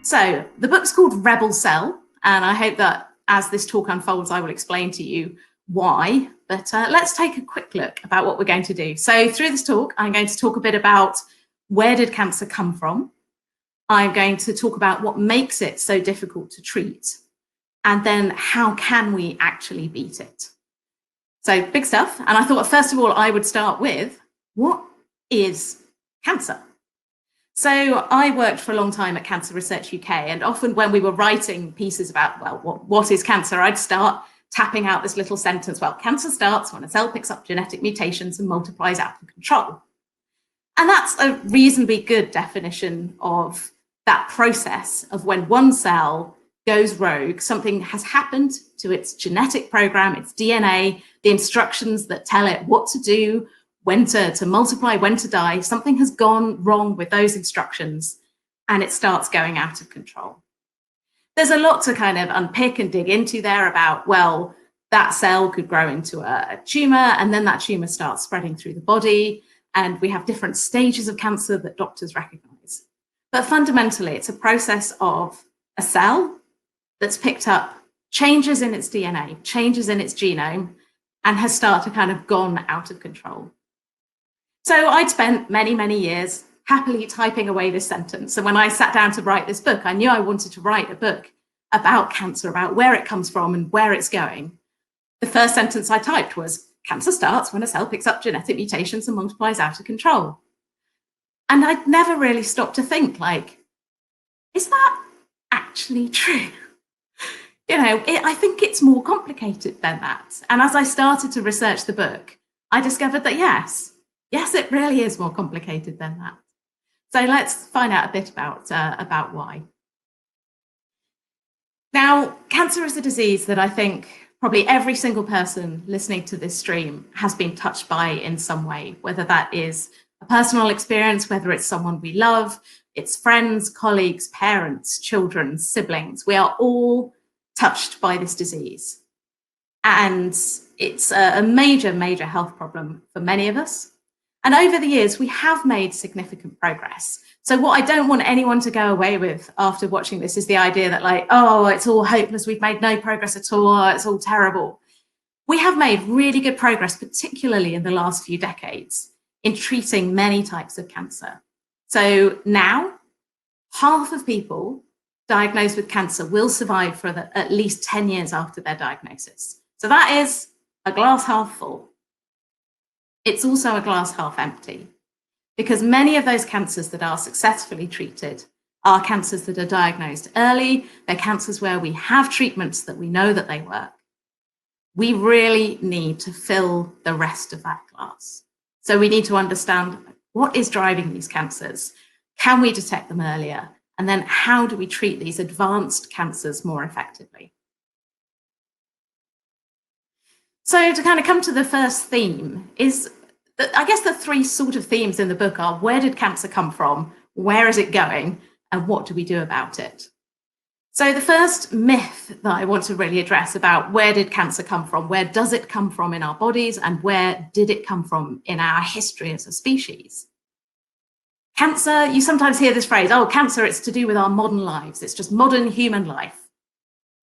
So the book's called Rebel Cell, and I hope that as this talk unfolds, I will explain to you why. But let's take a quick look about what we're going to do. So through this talk, I'm going to talk a bit about where did cancer come from? I'm going to talk about what makes it so difficult to treat, and then how can we actually beat it? So big stuff. And I thought, first of all, I would start with, what is cancer? So I worked for a long time at Cancer Research UK, and often when we were writing pieces about, well, what is cancer, I'd start tapping out this little sentence, well, cancer starts when a cell picks up genetic mutations and multiplies out of control. And that's a reasonably good definition of that process of when one cell goes rogue, something has happened to its genetic program, its DNA, the instructions that tell it what to do, when to multiply, when to die, something has gone wrong with those instructions and it starts going out of control. There's a lot to kind of unpick and dig into there about, well, that cell could grow into a tumor and then that tumor starts spreading through the body, and we have different stages of cancer that doctors recognize. But fundamentally, it's a process of a cell that's picked up changes in its DNA, changes in its genome, and has started to kind of gone out of control. So I'd spent many, many years happily typing away this sentence. And when I sat down to write this book, I knew I wanted to write a book about cancer, about where it comes from and where it's going. The first sentence I typed was, cancer starts when a cell picks up genetic mutations and multiplies out of control. And I'd never really stopped to think, like, is that actually true? You know, I think it's more complicated than that. And as I started to research the book, I discovered that yes, it really is more complicated than that. So let's find out a bit about why. Now, cancer is a disease that I think probably every single person listening to this stream has been touched by in some way, whether that is a personal experience, whether it's someone we love, it's friends, colleagues, parents, children, siblings. We are all touched by this disease. And it's a major, major health problem for many of us. And over the years, we have made significant progress. So what I don't want anyone to go away with after watching this is the idea that, like, oh, it's all hopeless, we've made no progress at all, it's all terrible. We have made really good progress, particularly in the last few decades, in treating many types of cancer. So now, half of people diagnosed with cancer will survive for at least 10 years after their diagnosis. So that is a glass half full. It's also a glass half empty, because many of those cancers that are successfully treated are cancers that are diagnosed early. They're cancers where we have treatments that we know that they work. We really need to fill the rest of that glass. So we need to understand what is driving these cancers. Can we detect them earlier? And then how do we treat these advanced cancers more effectively? So to kind of come to the first theme is, I guess the three sort of themes in the book are, where did cancer come from? Where is it going? And what do we do about it? So the first myth that I want to really address about where did cancer come from? Where does it come from in our bodies? And where did it come from in our history as a species? Cancer, you sometimes hear this phrase, oh, cancer, it's to do with our modern lives. It's just modern human life.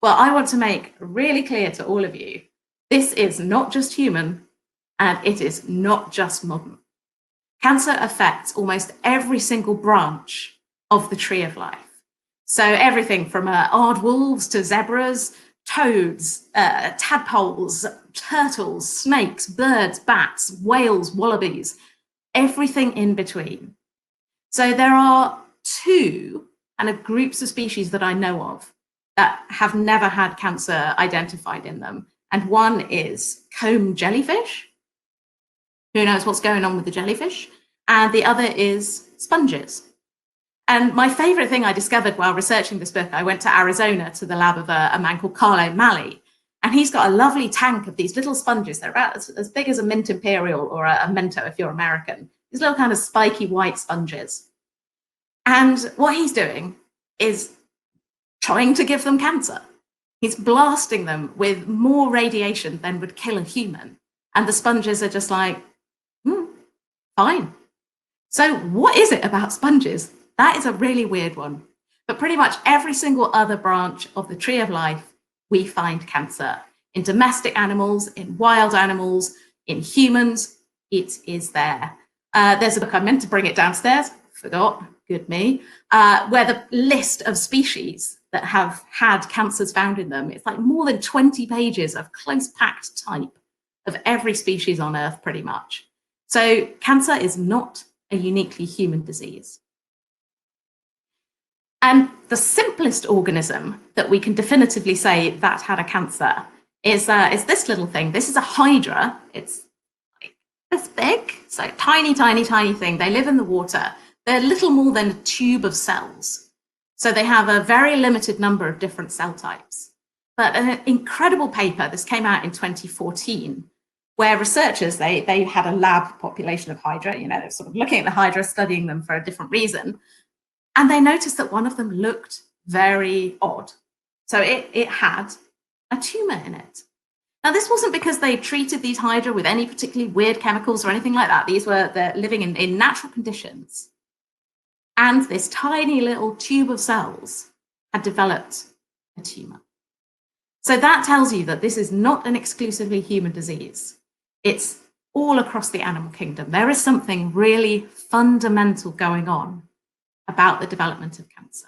Well, I want to make really clear to all of you, this is not just human, and it is not just modern. Cancer affects almost every single branch of the tree of life. So everything from aardwolves to zebras, toads, tadpoles, turtles, snakes, birds, bats, whales, wallabies, everything in between. So there are two kind of groups of species that I know of that have never had cancer identified in them. And one is comb jellyfish. Who knows what's going on with the jellyfish? And the other is sponges. And my favorite thing I discovered while researching this book, I went to Arizona to the lab of a man called Carlo Malley, and he's got a lovely tank of these little sponges. They're about as big as a mint imperial or a Mento if you're American. These little kind of spiky white sponges. And what he's doing is trying to give them cancer. He's blasting them with more radiation than would kill a human. And the sponges are just like, fine. So what is it about sponges? That is a really weird one. But pretty much every single other branch of the tree of life, we find cancer. In domestic animals, in wild animals, in humans, it is there. There's a book, I meant to bring it downstairs, forgot, good me, where the list of species that have had cancers found in them, it's like more than 20 pages of close packed type of every species on Earth, pretty much. So cancer is not a uniquely human disease. And the simplest organism that we can definitively say that had a cancer is this little thing. This is a hydra. It's like this big, so tiny, tiny, tiny thing. They live in the water. They're little more than a tube of cells. So they have a very limited number of different cell types. But an incredible paper, this came out in 2014, where researchers, they had a lab population of hydra, you know, they're sort of looking at the hydra, studying them for a different reason. And they noticed that one of them looked very odd. So it had a tumor in it. Now, this wasn't because they treated these hydra with any particularly weird chemicals or anything like that. They're living in natural conditions. And this tiny little tube of cells had developed a tumor. So that tells you that this is not an exclusively human disease. It's all across the animal kingdom. There is something really fundamental going on about the development of cancer.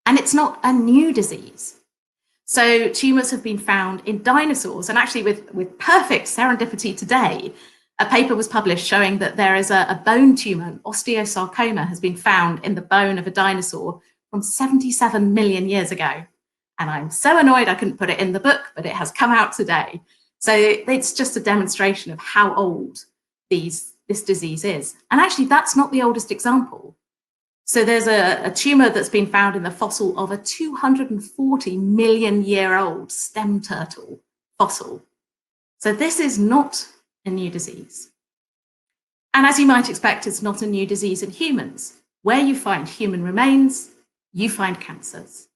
And it's not a new disease. So tumors have been found in dinosaurs, and actually with perfect serendipity today, a paper was published showing that there is a bone tumor, an osteosarcoma, has been found in the bone of a dinosaur from 77 million years ago. And I'm so annoyed I couldn't put it in the book, but it has come out today. So it's just a demonstration of how old this disease is. And actually, that's not the oldest example. So there's a tumor that's been found in the fossil of a 240 million year old stem turtle fossil. So this is not a new disease. And as you might expect, it's not a new disease in humans. Where you find human remains, you find cancers.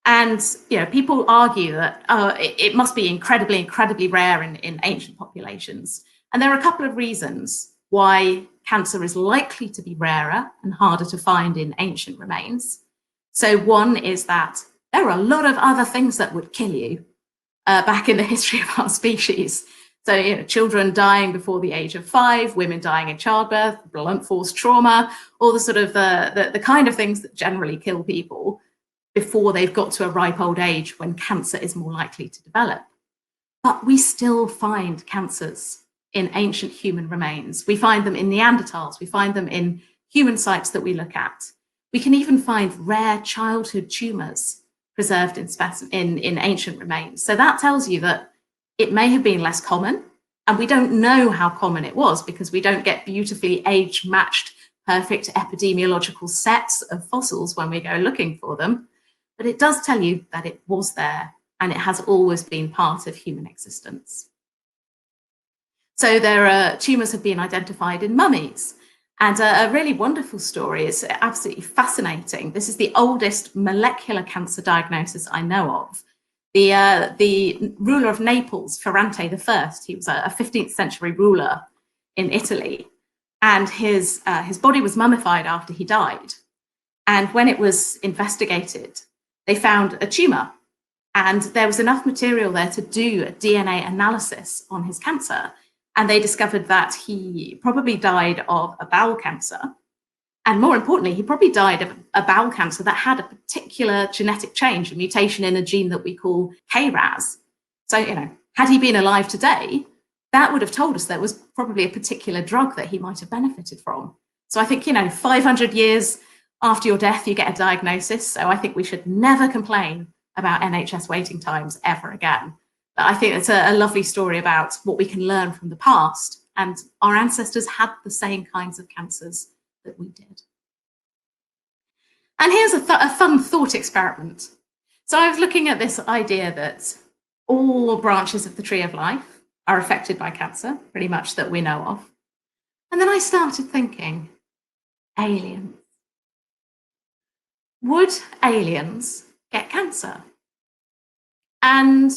And you know, people argue that it must be incredibly, incredibly rare in ancient populations. And there are a couple of reasons why cancer is likely to be rarer and harder to find in ancient remains. So one is that there are a lot of other things that would kill you back in the history of our species. So, you know, children dying before the age of 5, women dying in childbirth, blunt force trauma, all the sort of the kind of things that generally kill people before they've got to a ripe old age when cancer is more likely to develop. But we still find cancers in ancient human remains. We find them in Neanderthals. We find them in human sites that we look at. We can even find rare childhood tumors preserved in ancient remains. So that tells you that it may have been less common, and we don't know how common it was because we don't get beautifully age-matched, perfect epidemiological sets of fossils when we go looking for them. But it does tell you that it was there and it has always been part of human existence. So tumors have been identified in mummies. And a really wonderful story, is absolutely fascinating. This is the oldest molecular cancer diagnosis I know of. The ruler of Naples, Ferrante I, he was a 15th century ruler in Italy, and his body was mummified after he died. And when it was investigated, they found a tumor, and there was enough material there to do a DNA analysis on his cancer. And they discovered that he probably died of a bowel cancer. And more importantly, he probably died of a bowel cancer that had a particular genetic change, a mutation in a gene that we call KRAS. So, you know, had he been alive today, that would have told us there was probably a particular drug that he might have benefited from. So I think, you know, 500 years after your death, you get a diagnosis. So I think we should never complain about NHS waiting times ever again. But I think it's a lovely story about what we can learn from the past. And our ancestors had the same kinds of cancers that we did. And here's a fun thought experiment. So I was looking at this idea that all branches of the tree of life are affected by cancer, pretty much that we know of. And then I started thinking, aliens. Would aliens get cancer? And,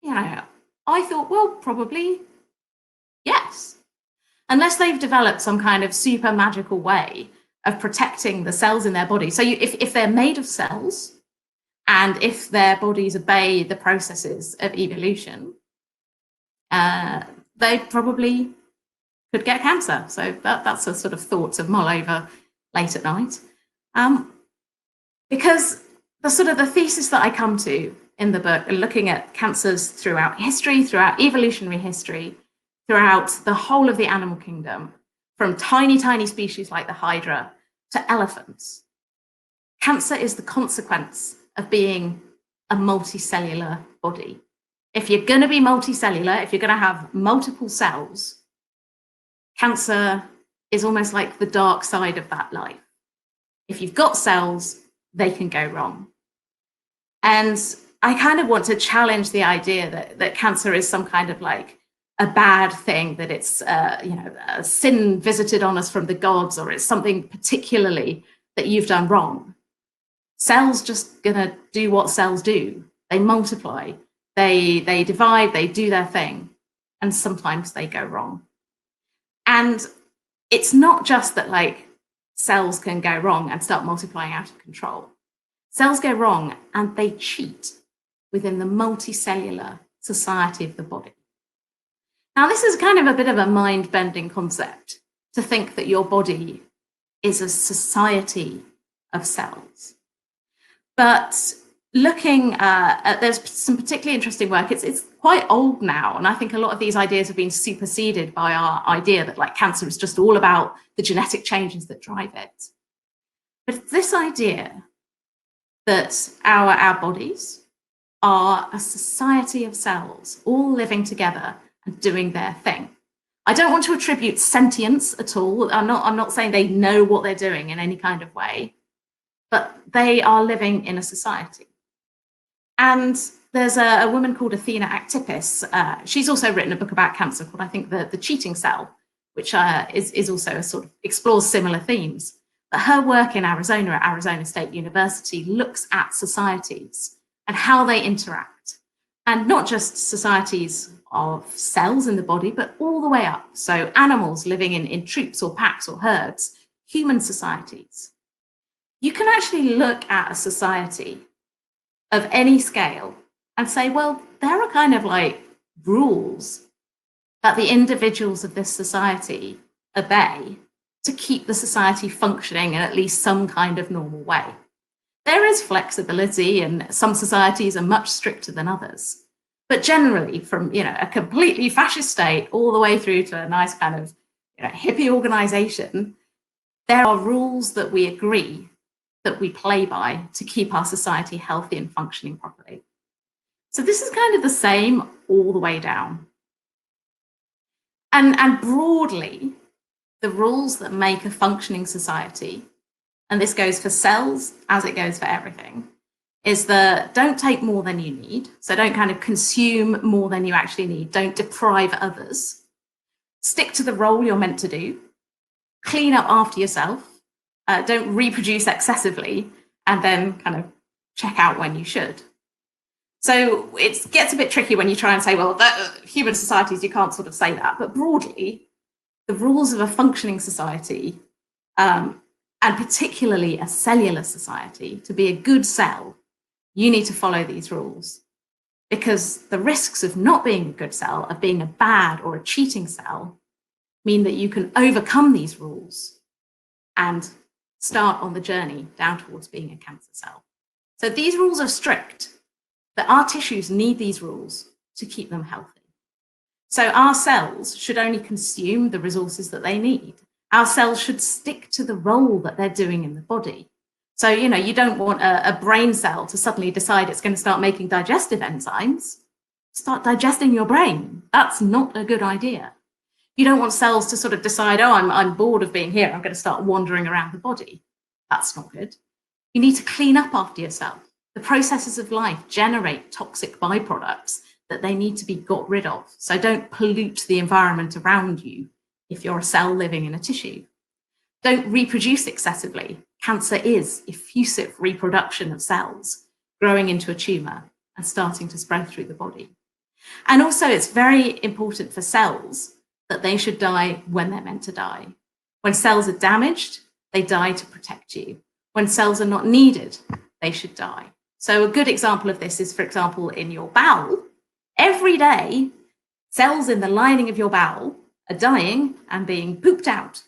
you know, I thought, well, probably yes. unless they've developed some kind of super magical way of protecting the cells in their body. So if they're made of cells, and if their bodies obey the processes of evolution, they probably could get cancer. So that's a sort of thought to mull over late at night. Because the thesis that I come to in the book, looking at cancers throughout history, throughout evolutionary history, throughout the whole of the animal kingdom, from tiny, tiny species like the hydra to elephants, cancer is the consequence of being a multicellular body. If you're going to be multicellular, if you're going to have multiple cells, cancer is almost like the dark side of that life. If you've got cells, they can go wrong. And I kind of want to challenge the idea that cancer is some kind of like a bad thing, that it's a sin visited on us from the gods, or it's something particularly that you've done wrong. Cells just gonna do what cells do. They multiply, they divide, they do their thing, and sometimes they go wrong. And it's not just that like cells can go wrong and start multiplying out of control. Cells go wrong and they cheat within the multicellular society of the body. Now, this is kind of a bit of a mind-bending concept, to think that your body is a society of cells. But looking at, there's some particularly interesting work. It's quite old now, and I think a lot of these ideas have been superseded by our idea that like cancer is just all about the genetic changes that drive it. But it's this idea that our bodies are a society of cells all living together and doing their thing. I don't want to attribute sentience at all. I'm not saying they know what they're doing in any kind of way, but they are living in a society. And there's a woman called Athena Actipis. She's also written a book about cancer called, I think, the Cheating Cell, which is also a sort of explores similar themes. But her work in Arizona at Arizona State University looks at societies and how they interact, and not just societies of cells in the body, but all the way up. So animals living in troops or packs or herds, human societies. You can actually look at a society of any scale and say, well, there are kind of like rules that the individuals of this society obey to keep the society functioning in at least some kind of normal way. There is flexibility, and some societies are much stricter than others. But generally, from a completely fascist state all the way through to a nice kind of hippie organization, there are rules that we agree that we play by to keep our society healthy and functioning properly. So this is kind of the same all the way down. And broadly, the rules that make a functioning society, and this goes for cells as it goes for everything, is that don't take more than you need. So don't kind of consume more than you actually need. Don't deprive others. Stick to the role you're meant to do. Clean up after yourself. Don't reproduce excessively, and then kind of check out when you should. So it gets a bit tricky when you try and say, well, human societies, you can't sort of say that. But broadly, the rules of a functioning society, and particularly a cellular society, to be a good cell, you need to follow these rules, because the risks of not being a good cell, of being a bad or a cheating cell, mean that you can overcome these rules and start on the journey down towards being a cancer cell. So these rules are strict, but our tissues need these rules to keep them healthy. So our cells should only consume the resources that they need. Our cells should stick to the role that they're doing in the body. So, you don't want a brain cell to suddenly decide it's going to start making digestive enzymes. Start digesting your brain. That's not a good idea. You don't want cells to sort of decide, oh, I'm bored of being here, I'm going to start wandering around the body. That's not good. You need to clean up after yourself. The processes of life generate toxic byproducts that they need to be got rid of. So don't pollute the environment around you if you're a cell living in a tissue. Don't reproduce excessively. Cancer is effusive reproduction of cells growing into a tumor and starting to spread through the body. And also, it's very important for cells that they should die when they're meant to die. When cells are damaged, they die to protect you. When cells are not needed, they should die. So a good example of this is, for example, in your bowel. Every day, cells in the lining of your bowel are dying and being pooped out.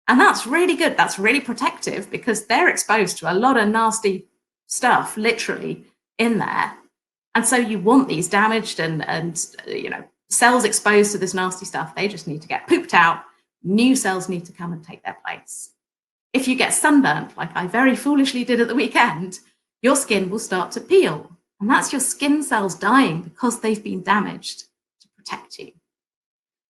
And that's really good. That's really protective because they're exposed to a lot of nasty stuff, literally, in there. And so you want these damaged and cells exposed to this nasty stuff. They just need to get pooped out. New cells need to come and take their place. If you get sunburnt, like I very foolishly did at the weekend, your skin will start to peel. And that's your skin cells dying because they've been damaged to protect you.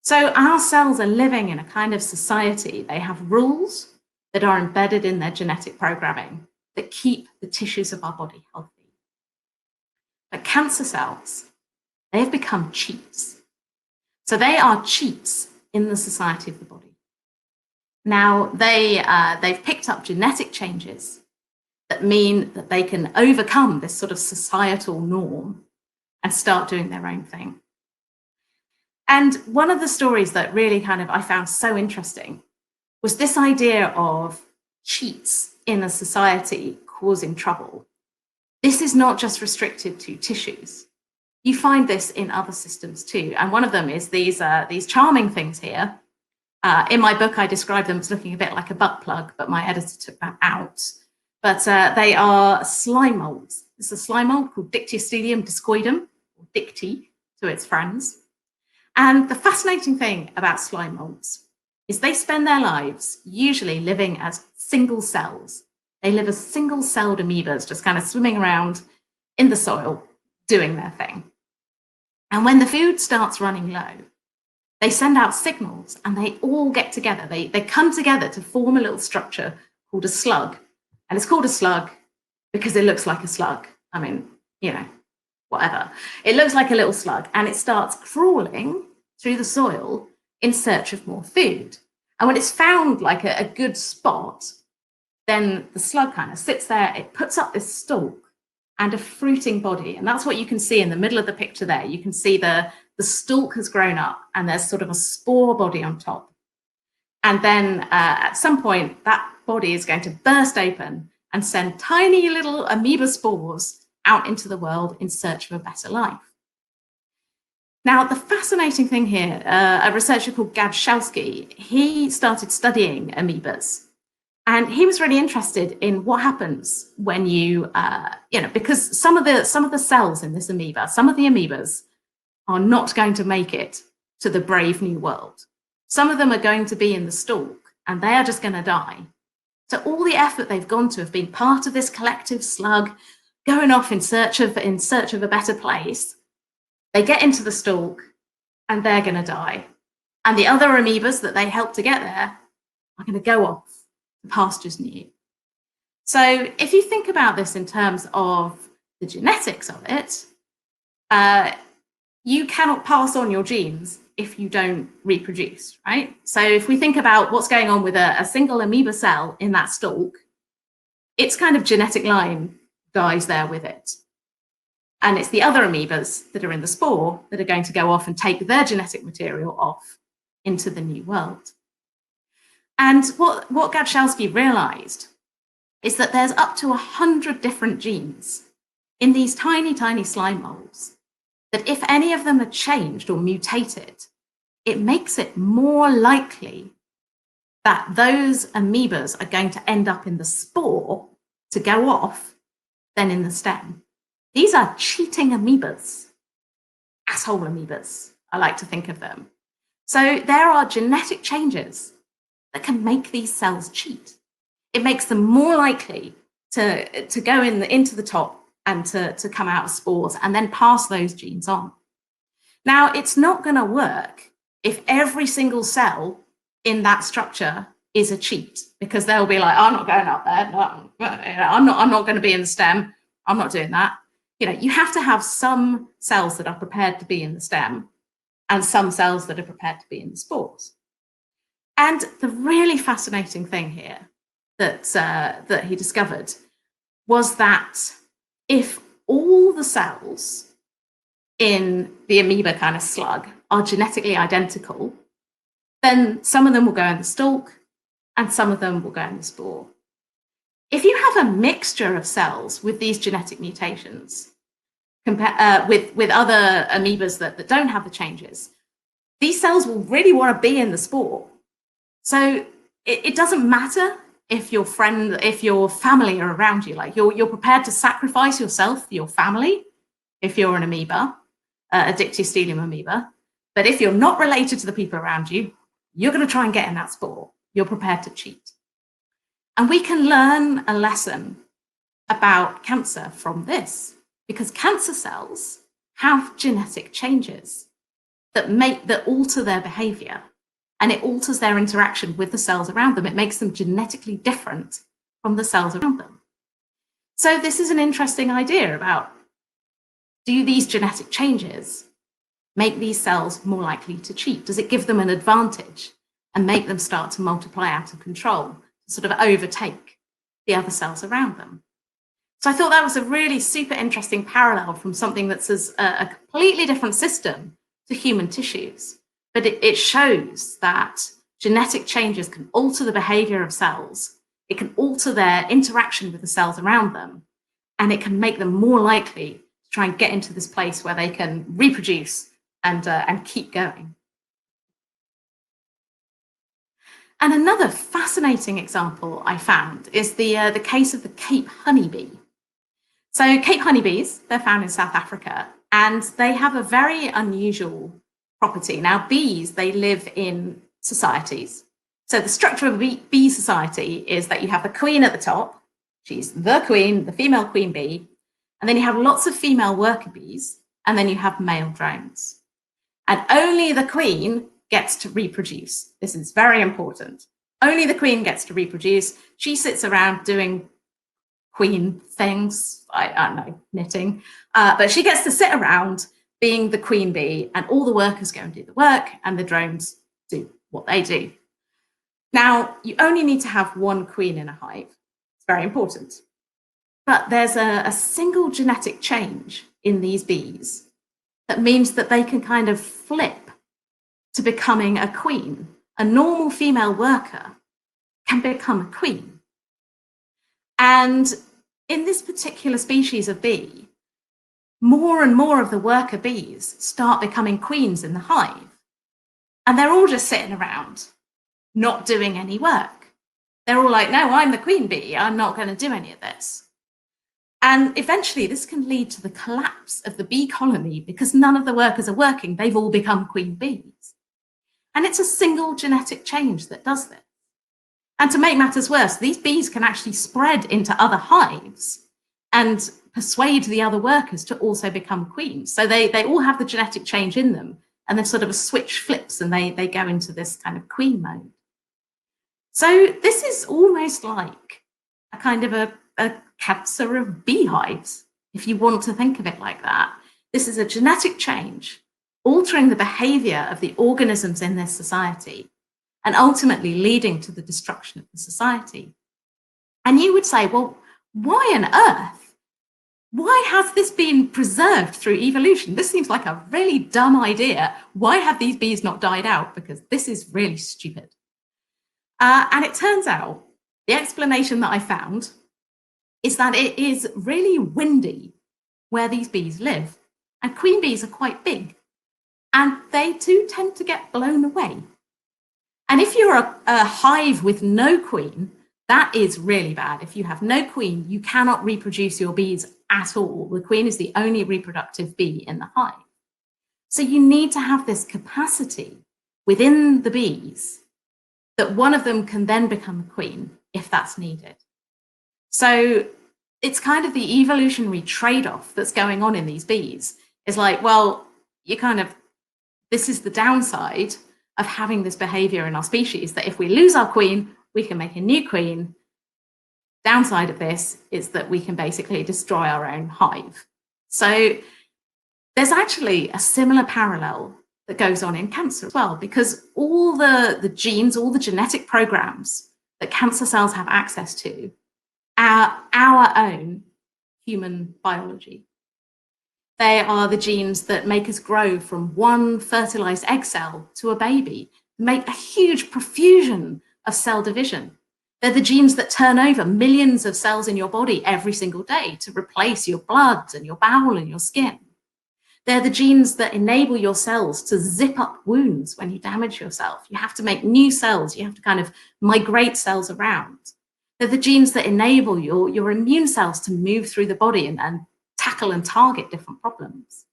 So our cells are living in a kind of society. They have rules that are embedded in their genetic programming that keep the tissues of our body healthy. But cancer cells, they have become cheats. So they are cheats in the society of the body. Now, they've picked up genetic changes that mean that they can overcome this sort of societal norm and start doing their own thing. And one of the stories that really I found so interesting was this idea of cheats in a society causing trouble. This is not just restricted to tissues. You find this in other systems too. And one of them is these charming things here. In my book, I describe them as looking a bit like a butt plug, but my editor took that out. But they are slime molds. This is a slime mold called Dictyostelium discoidum, or Dicty to its friends. And the fascinating thing about slime molds is they spend their lives usually living as single cells. They live as single-celled amoebas, just kind of swimming around in the soil, doing their thing. And when the food starts running low, they send out signals and they all get together. They come together to form a little structure called a slug. And it's called a slug because it looks like a slug. I mean, whatever. It looks like a little slug and it starts crawling through the soil in search of more food. And when it's found like a good spot, then the slug kind of sits there, it puts up this stalk and a fruiting body. And that's what you can see in the middle of the picture there. You can see the stalk has grown up and there's sort of a spore body on top. And then at some point, that body is going to burst open and send tiny little amoeba spores out into the world in search of a better life. Now, the fascinating thing here, a researcher called Gadszewski, he started studying amoebas. And he was really interested in what happens when because some of the cells in this amoeba, some of the amoebas are not going to make it to the brave new world. Some of them are going to be in the stalk and they are just going to die. So all the effort they've gone to have been part of this collective slug, going off in search of a better place, they get into the stalk and they're going to die. And the other amoebas that they helped to get there are going to go off. The pastures new. So if you think about this in terms of the genetics of it, you cannot pass on your genes if you don't reproduce, right? So if we think about what's going on with a single amoeba cell in that stalk, its kind of genetic line dies there with it. And it's the other amoebas that are in the spore that are going to go off and take their genetic material off into the new world. And what Gadszewski realized is that there's up to 100 different genes in these tiny, tiny slime molds that if any of them are changed or mutated, it makes it more likely that those amoebas are going to end up in the spore to go off than in the stem. These are cheating amoebas, asshole amoebas, I like to think of them. So there are genetic changes that can make these cells cheat. It makes them more likely to go into the top and to come out as spores and then pass those genes on. Now, it's not going to work if every single cell in that structure is a cheat, because they'll be like, I'm not going up there. No, I'm not going to be in the stem. I'm not doing that. You have to have some cells that are prepared to be in the stem and some cells that are prepared to be in the spores. And the really fascinating thing here that he discovered was that if all the cells in the amoeba kind of slug are genetically identical, then some of them will go in the stalk and some of them will go in the spore. If you have a mixture of cells with these genetic mutations, with other amoebas that don't have the changes, these cells will really want to be in the spore. So it doesn't matter if your family are around you, like you're prepared to sacrifice yourself for your family if you're an amoeba, a dictyostelium amoeba. But if you're not related to the people around you, you're going to try and get in that spore. You're prepared to cheat. And we can learn a lesson about cancer from this, because cancer cells have genetic changes that alter their behavior, and it alters their interaction with the cells around them. It makes them genetically different from the cells around them. So this is an interesting idea about, do these genetic changes make these cells more likely to cheat? Does it give them an advantage and make them start to multiply out of control, to sort of overtake the other cells around them? So I thought that was a really super interesting parallel from something that's a completely different system to human tissues. But it shows that genetic changes can alter the behavior of cells. It can alter their interaction with the cells around them, and it can make them more likely to try and get into this place where they can reproduce and keep going. And another fascinating example I found is the case of the Cape honeybee. So Cape honeybees, they're found in South Africa, and they have a very unusual property. Now, bees, they live in societies. So the structure of a bee society is that you have the queen at the top. She's the queen, the female queen bee. And then you have lots of female worker bees, and then you have male drones. And only the queen gets to reproduce. This is very important. Only the queen gets to reproduce. She sits around doing queen things, I don't know, knitting, but she gets to sit around being the queen bee, and all the workers go and do the work, and the drones do what they do. Now, you only need to have one queen in a hive. It's very important. But there's a single genetic change in these bees that means that they can kind of flip to becoming a queen. A normal female worker can become a queen. And in this particular species of bee, more and more of the worker bees start becoming queens in the hive. And they're all just sitting around, not doing any work. They're all like, no, I'm the queen bee. I'm not going to do any of this. And eventually this can lead to the collapse of the bee colony because none of the workers are working. They've all become queen bees. And it's a single genetic change that does this. And to make matters worse, these bees can actually spread into other hives and persuade the other workers to also become queens. So they all have the genetic change in them, and then sort of a switch flips and they go into this kind of queen mode. So this is almost like a kind of a cancer of beehives, if you want to think of it like that. This is a genetic change altering the behavior of the organisms in this society and ultimately leading to the destruction of the society. And you would say, well, why on earth? Why has this been preserved through evolution? This seems like a really dumb idea. Why have these bees not died out? Because this is really stupid. And it turns out the explanation that I found is that it is really windy where these bees live. And queen bees are quite big. And they too tend to get blown away. And if you're a hive with no queen, that is really bad. If you have no queen, you cannot reproduce your bees at all. The queen is the only reproductive bee in the hive. So you need to have this capacity within the bees that one of them can then become a queen if that's needed. So it's kind of the evolutionary trade-off that's going on in these bees. It's like, well, this is the downside of having this behavior in our species, that if we lose our queen, we can make a new queen. Downside of this is that we can basically destroy our own hive. So there's actually a similar parallel that goes on in cancer as well, because all the genes, all the genetic programs that cancer cells have access to are our own human biology. They are the genes that make us grow from one fertilized egg cell to a baby. make a huge profusion of cell division. They're the genes that turn over millions of cells in your body every single day to replace your blood and your bowel and your skin. They're the genes that enable your cells to zip up wounds when you damage yourself. You have to make new cells. You have to kind of migrate cells around. They're the genes that enable your immune cells to move through the body and tackle and target different problems.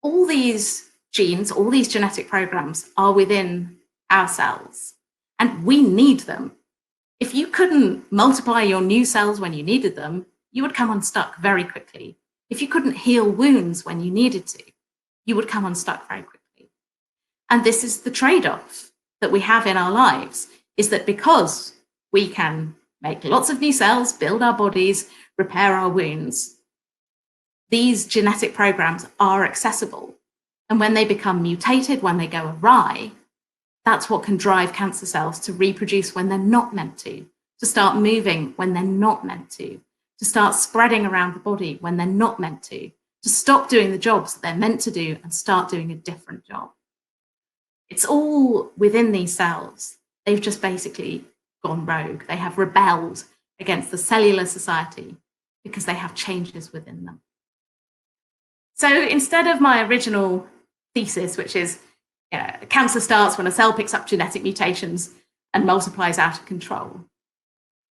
All these genes, all these genetic programs are within our cells, and we need them. If you couldn't multiply your new cells when you needed them, you would come unstuck very quickly. If you couldn't heal wounds when you needed to, you would come unstuck very quickly. And this is the trade-off that we have in our lives, is that because we can make lots of new cells, build our bodies, repair our wounds, these genetic programs are accessible. And when they become mutated, when they go awry, that's what can drive cancer cells to reproduce when they're not meant to start moving when they're not meant to start spreading around the body when they're not meant to stop doing the jobs that they're meant to do and start doing a different job. It's all within these cells. They've just basically gone rogue. They have rebelled against the cellular society because they have changes within them. So instead of my original thesis, which is cancer starts when a cell picks up genetic mutations and multiplies out of control,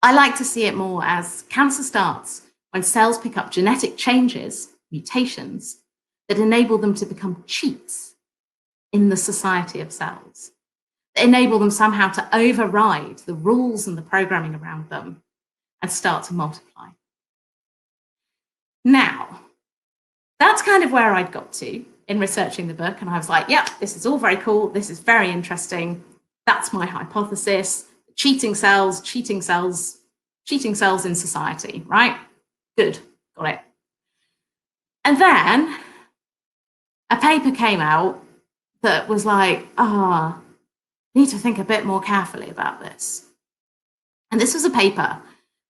I like to see it more as cancer starts when cells pick up genetic changes, mutations, that enable them to become cheats in the society of cells, that enable them somehow to override the rules and the programming around them and start to multiply. Now, that's kind of where I'd got to in researching the book. And I was like, yep, this is all very cool. This is very interesting. That's my hypothesis. Cheating cells in society, right? Good, got it. And then a paper came out that was like, need to think a bit more carefully about this. And this was a paper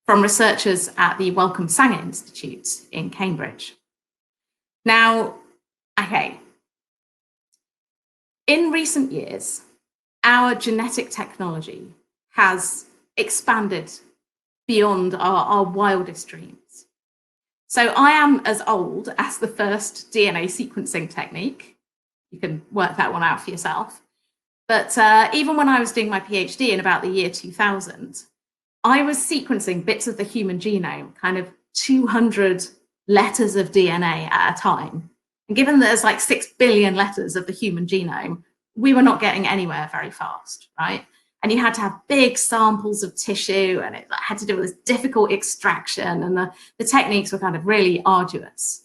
from researchers at the Wellcome Sanger Institute in Cambridge. Now, okay, in recent years, our genetic technology has expanded beyond our wildest dreams. So I am as old as the first DNA sequencing technique. You can work that one out for yourself. But even when I was doing my PhD in about the year 2000, I was sequencing bits of the human genome, kind of 200 letters of DNA at a time. And given that there's like 6 billion letters of the human genome, we were not getting anywhere very fast, right? And you had to have big samples of tissue, and it had to do with this difficult extraction, and the techniques were kind of really arduous.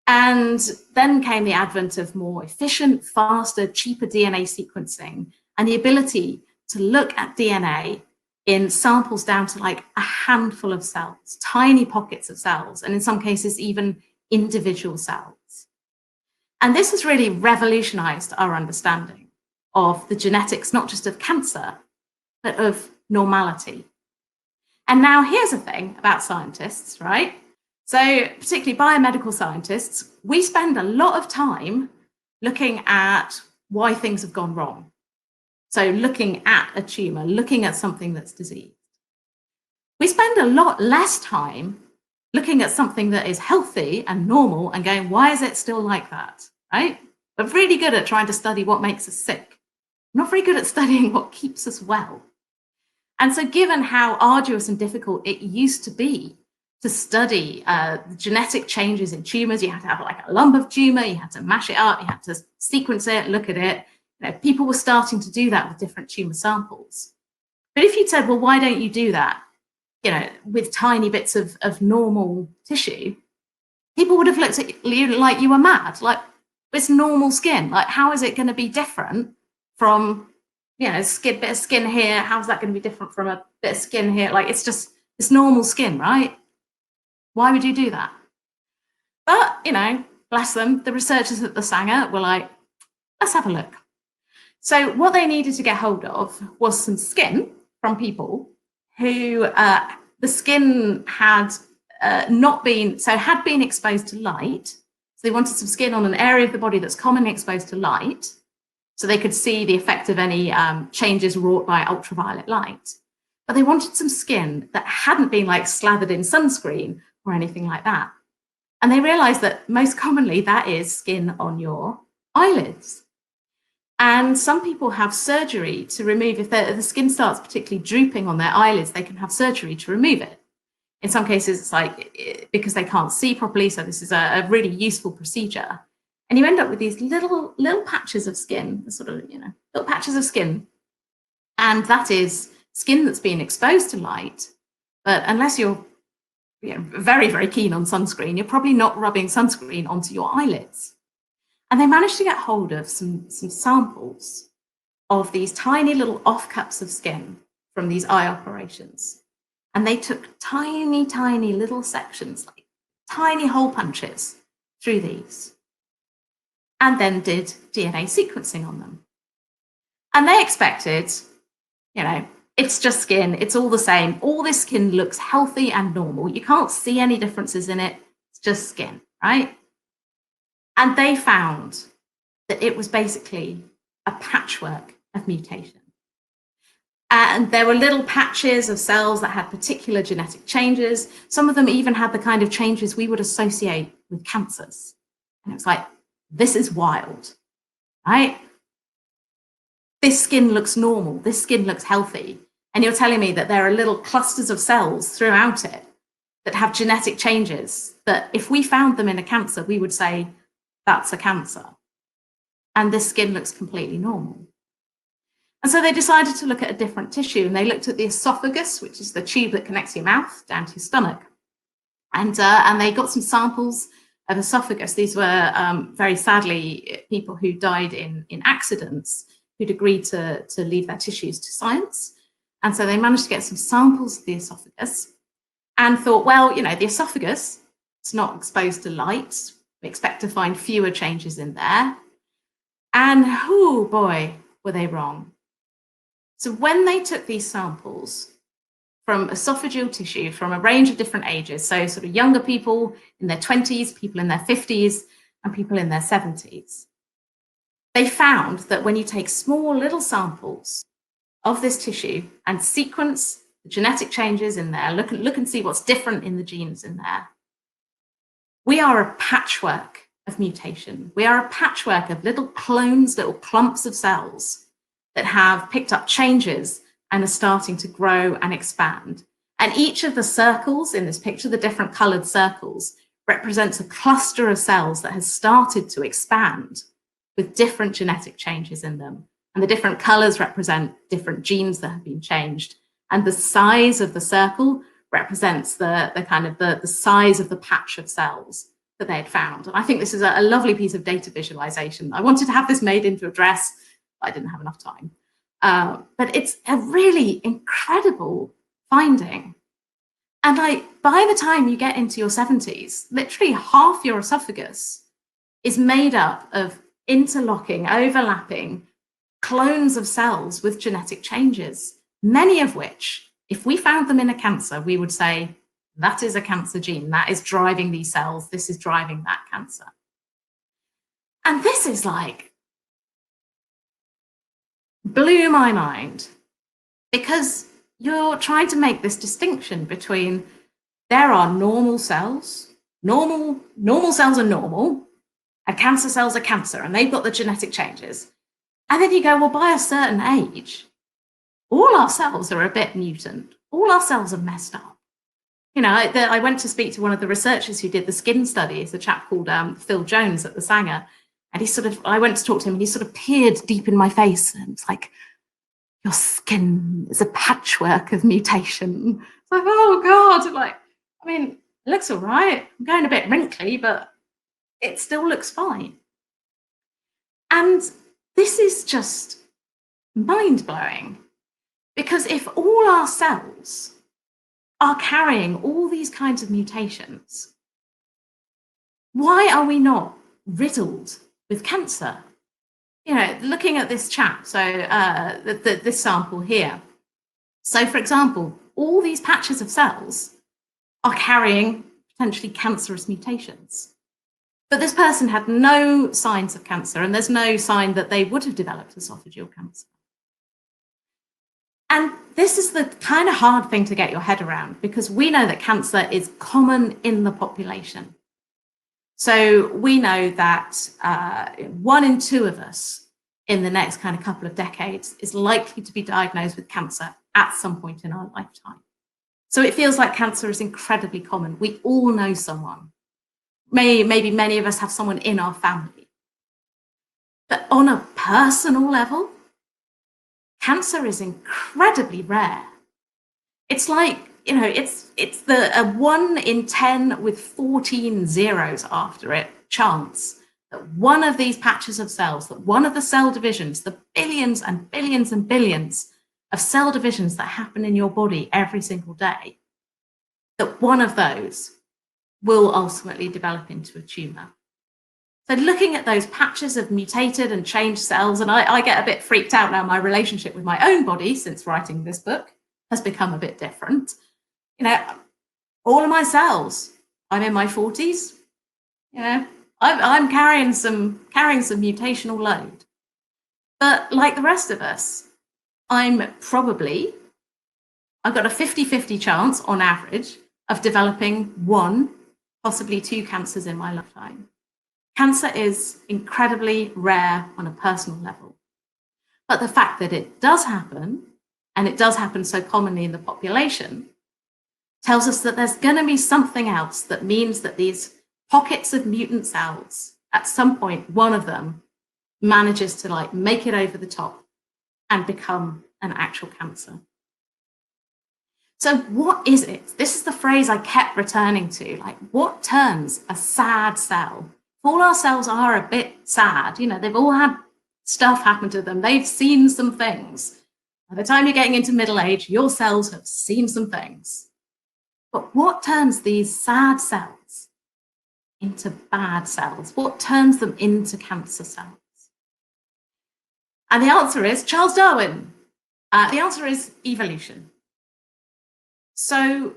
And then came the advent of more efficient, faster, cheaper DNA sequencing, and the ability to look at DNA in samples down to like a handful of cells, tiny pockets of cells, and in some cases, even individual cells. And this has really revolutionized our understanding of the genetics, not just of cancer, but of normality. And now here's the thing about scientists, right? So particularly biomedical scientists, we spend a lot of time looking at why things have gone wrong. So looking at a tumor, looking at something that's diseased. We spend a lot less time looking at something that is healthy and normal and going, why is it still like that, right? We're really good at trying to study what makes us sick. We're not very good at studying what keeps us well. And so given how arduous and difficult it used to be to study genetic changes in tumors, you had to have like a lump of tumor, you had to mash it up, you had to sequence it, look at it. People were starting to do that with different tumor samples. But if you'd said, well, why don't you do that, with tiny bits of normal tissue, people would have looked at you like you were mad. Like, it's normal skin. Like, how is it going to be different from, bit of skin here? How's that going to be different from a bit of skin here? Like, it's normal skin, right? Why would you do that? But, bless them, the researchers at the Sanger were like, let's have a look. So what they needed to get hold of was some skin from people who the skin had had been exposed to light. So they wanted some skin on an area of the body that's commonly exposed to light so they could see the effect of any changes wrought by ultraviolet light. But they wanted some skin that hadn't been like slathered in sunscreen or anything like that. And they realized that most commonly that is skin on your eyelids. And some people have surgery to remove, if the skin starts particularly drooping on their eyelids, they can have surgery to remove it. In some cases, it's like because they can't see properly. So this is a really useful procedure. And you end up with these little patches of skin, sort of, little patches of skin. And that is skin that's been exposed to light. But unless you're very, very keen on sunscreen, you're probably not rubbing sunscreen onto your eyelids. And they managed to get hold of some samples of these tiny little offcuts of skin from these eye operations. And they took tiny, tiny little sections, like tiny hole punches through these, and then did DNA sequencing on them. And they expected, it's just skin, it's all the same. All this skin looks healthy and normal. You can't see any differences in it. It's just skin, right? And they found that it was basically a patchwork of mutation. And there were little patches of cells that had particular genetic changes. Some of them even had the kind of changes we would associate with cancers. And it was like, this is wild, right? This skin looks normal. This skin looks healthy. And you're telling me that there are little clusters of cells throughout it that have genetic changes that if we found them in a cancer, we would say, that's a cancer. And this skin looks completely normal. And so they decided to look at a different tissue, and they looked at the esophagus, which is the tube that connects your mouth down to your stomach. And they got some samples of esophagus. These were very sadly people who died in accidents who'd agreed to leave their tissues to science. And so they managed to get some samples of the esophagus and thought, well, the esophagus, it's not exposed to light. We expect to find fewer changes in there. And oh boy, were they wrong. So when they took these samples from esophageal tissue from a range of different ages, so sort of younger people in their 20s, people in their 50s, and people in their 70s, they found that when you take small little samples of this tissue and sequence the genetic changes in there, look and see what's different in the genes in there, we are a patchwork of mutation. We are a patchwork of little clones, little clumps of cells that have picked up changes and are starting to grow and expand. And each of the circles in this picture, the different colored circles, represents a cluster of cells that has started to expand with different genetic changes in them. And the different colors represent different genes that have been changed. And the size of the circle represents the size of the patch of cells that they had found. And I think this is a lovely piece of data visualization. I wanted to have this made into a dress, but I didn't have enough time. But it's a really incredible finding. And by the time you get into your 70s, literally half your esophagus is made up of interlocking, overlapping clones of cells with genetic changes, many of which, if we found them in a cancer, we would say, that is a cancer gene, that is driving these cells, this is driving that cancer. And this is blew my mind, because you're trying to make this distinction between there are normal cells, normal cells are normal, and cancer cells are cancer, and they've got the genetic changes. And then you go, well, by a certain age, all our cells are a bit mutant. All our cells are messed up. I went to speak to one of the researchers who did the skin studies, a chap called Phil Jones at the Sanger. And I went to talk to him, and he sort of peered deep in my face, and it's like, your skin is a patchwork of mutation. It's like, oh God, it looks all right. I'm going a bit wrinkly, but it still looks fine. And this is just mind-blowing, because if all our cells are carrying all these kinds of mutations, why are we not riddled with cancer? Looking at this chap, so this sample here. So, for example, all these patches of cells are carrying potentially cancerous mutations. But this person had no signs of cancer, and there's no sign that they would have developed esophageal cancer. And this is the kind of hard thing to get your head around, because we know that cancer is common in the population. So we know that 1 in 2 of us in the next kind of couple of decades is likely to be diagnosed with cancer at some point in our lifetime. So it feels like cancer is incredibly common. We all know someone. Maybe many of us have someone in our family. But on a personal level, cancer is incredibly rare. It's like, you know, it's the 1 in 10 with 14 zeros after it chance that one of these patches of cells, that one of the cell divisions, the billions and billions and billions of cell divisions that happen in your body every single day, that one of those will ultimately develop into a tumour. So looking at those patches of mutated and changed cells, and I get a bit freaked out now, my relationship with my own body since writing this book has become a bit different. You know, all of my cells, I'm in my 40s, you know, I'm carrying some mutational load. But like the rest of us, I've got a 50-50 chance on average of developing 1, possibly 2 cancers in my lifetime. Cancer is incredibly rare on a personal level. But the fact that it does happen, and it does happen so commonly in the population, tells us that there's going to be something else that means that these pockets of mutant cells, at some point, one of them manages to like make it over the top and become an actual cancer. So what is it? This is the phrase I kept returning to, like, what turns a sad cell? All our cells are a bit sad, you know, they've all had stuff happen to them. They've seen some things. By the time you're getting into middle age, your cells have seen some things. But what turns these sad cells into bad cells? What turns them into cancer cells? And the answer is Charles Darwin. The answer is evolution. So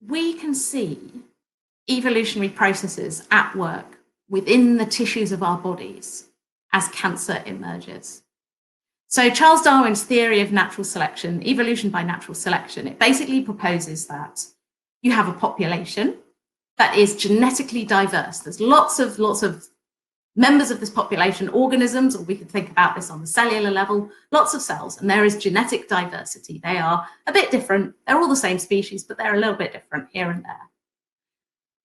we can see evolutionary processes at work within the tissues of our bodies as cancer emerges. So Charles Darwin's theory of natural selection, evolution by natural selection, it basically proposes that you have a population that is genetically diverse. There's lots of members of this population, organisms, or we could think about this on the cellular level, lots of cells, and there is genetic diversity. They are a bit different. They're all the same species, but they're a little bit different here and there.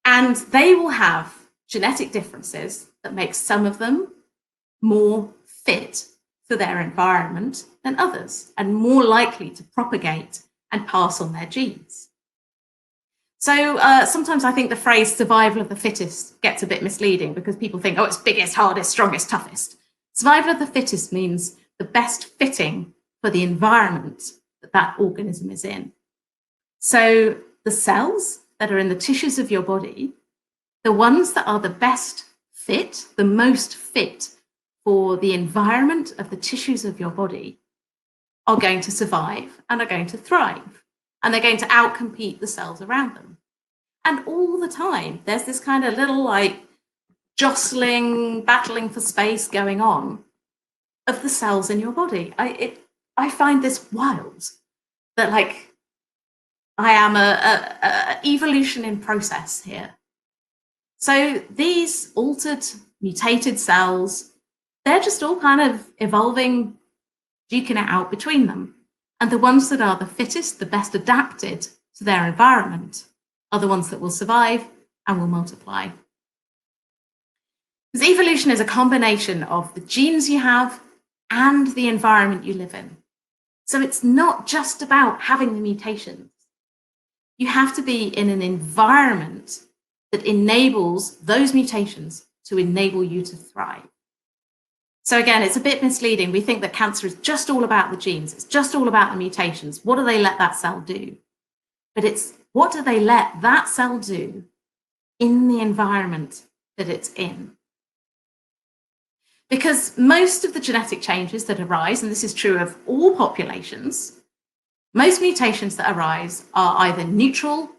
And they will have genetic differences that make some of them more fit for their environment than others, and more likely to propagate and pass on their genes. So sometimes I think the phrase survival of the fittest gets a bit misleading, because people think, oh, it's biggest, hardest, strongest, toughest. Survival of the fittest means the best fitting for the environment that that organism is in. So the cells that are in the tissues of your body, the ones that are the best fit, the most fit for the environment of the tissues of your body, are going to survive and are going to thrive. And they're going to outcompete the cells around them. And all the time, there's this kind of little like jostling, battling for space going on of the cells in your body. I find this wild, that like I am a evolution in process here. So these altered, mutated cells, they're just all kind of evolving, duking it out between them. And the ones that are the fittest, the best adapted to their environment, are the ones that will survive and will multiply. Because evolution is a combination of the genes you have and the environment you live in. So it's not just about having the mutations. You have to be in an environment that enables those mutations to enable you to thrive. So again, it's a bit misleading. We think that cancer is just all about the genes. It's just all about the mutations. What do they let that cell do? But it's what do they let that cell do in the environment that it's in? Because most of the genetic changes that arise, and this is true of all populations, most mutations that arise are either neutral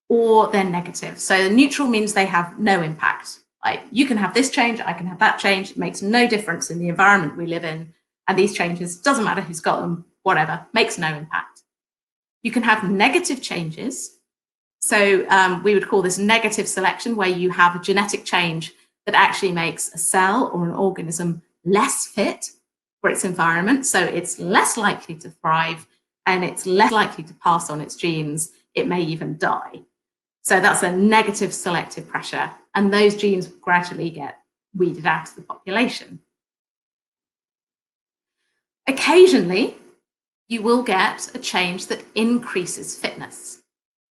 or they're negative. So neutral means they have no impact Like, you can have this change, I can have that change. It makes no difference in the environment we live in. And these changes, doesn't matter who's got them, whatever, makes no impact. You can have negative changes. So we would call this negative selection, where you have a genetic change that actually makes a cell or an organism less fit for its environment. So it's less likely to thrive and it's less likely to pass on its genes. It may even die. So that's a negative selective pressure. And those genes gradually get weeded out of the population. Occasionally, you will get a change that increases fitness.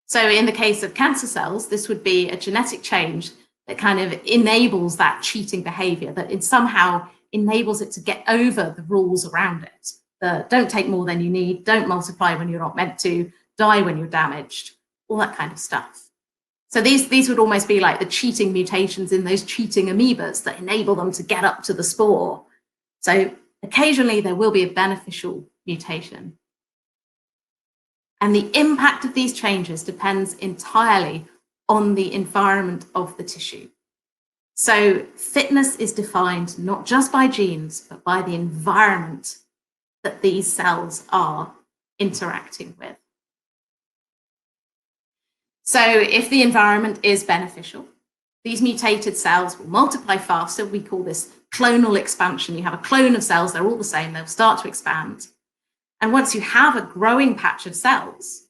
So in the case of cancer cells, this would be a genetic change that kind of enables that cheating behavior, that it somehow enables it to get over the rules around it. The don't take more than you need, don't multiply when you're not meant to, die when you're damaged, all that kind of stuff. So these would almost be like the cheating mutations in those cheating amoebas that enable them to get up to the spore. So occasionally there will be a beneficial mutation. And the impact of these changes depends entirely on the environment of the tissue. So fitness is defined not just by genes, but by the environment that these cells are interacting with. So if the environment is beneficial, these mutated cells will multiply faster. We call this clonal expansion. You have a clone of cells, they're all the same, they'll start to expand. And once you have a growing patch of cells,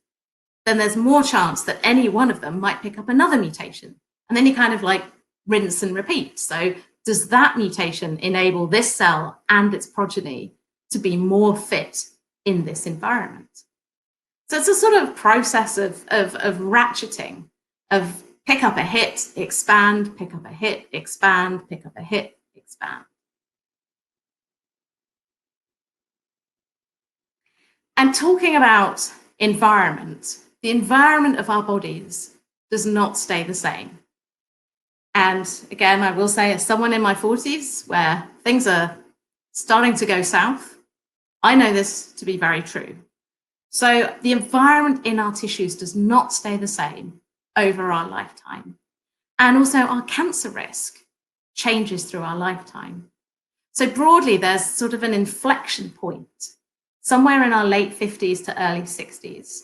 then there's more chance that any one of them might pick up another mutation. And then you kind of like rinse and repeat. So does that mutation enable this cell and its progeny to be more fit in this environment? So it's a sort of process of ratcheting, of pick up a hit, expand, pick up a hit, expand, pick up a hit, expand. And talking about environment, the environment of our bodies does not stay the same. And again, I will say, as someone in my 40s where things are starting to go south, I know this to be very true. So the environment in our tissues does not stay the same over our lifetime. And also our cancer risk changes through our lifetime. So broadly, there's sort of an inflection point somewhere in our late 50s to early 60s,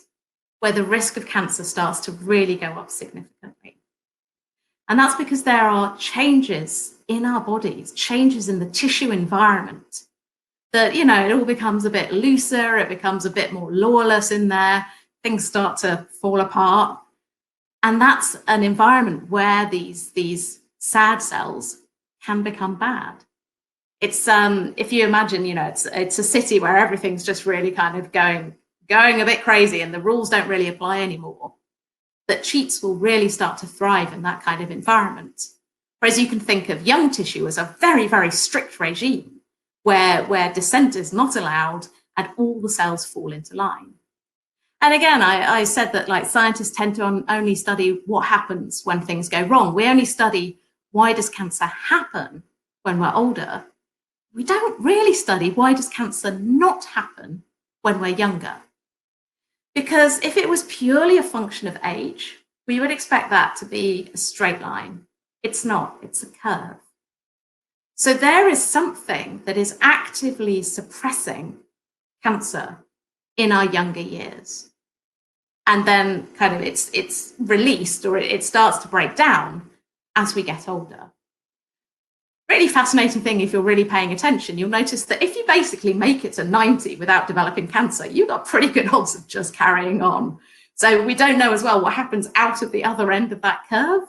where the risk of cancer starts to really go up significantly. And that's because there are changes in our bodies, changes in the tissue environment, that, you know, it all becomes a bit looser, it becomes a bit more lawless in there, things start to fall apart. And that's an environment where these sad cells can become bad. It's if you imagine, you know, it's a city where everything's just really kind of going a bit crazy and the rules don't really apply anymore, that cheats will really start to thrive in that kind of environment. Whereas you can think of young tissue as a very, very strict regime where dissent is not allowed and all the cells fall into line. And again, I said that, like, scientists tend to only study what happens when things go wrong. We only study, why does cancer happen when we're older? We don't really study, why does cancer not happen when we're younger? Because if it was purely a function of age, we would expect that to be a straight line. It's not, it's a curve. So there is something that is actively suppressing cancer in our younger years. And then kind of it's released, or it starts to break down as we get older. Really fascinating thing, if you're really paying attention, you'll notice that if you basically make it to 90 without developing cancer, you've got pretty good odds of just carrying on. So we don't know as well what happens out of the other end of that curve.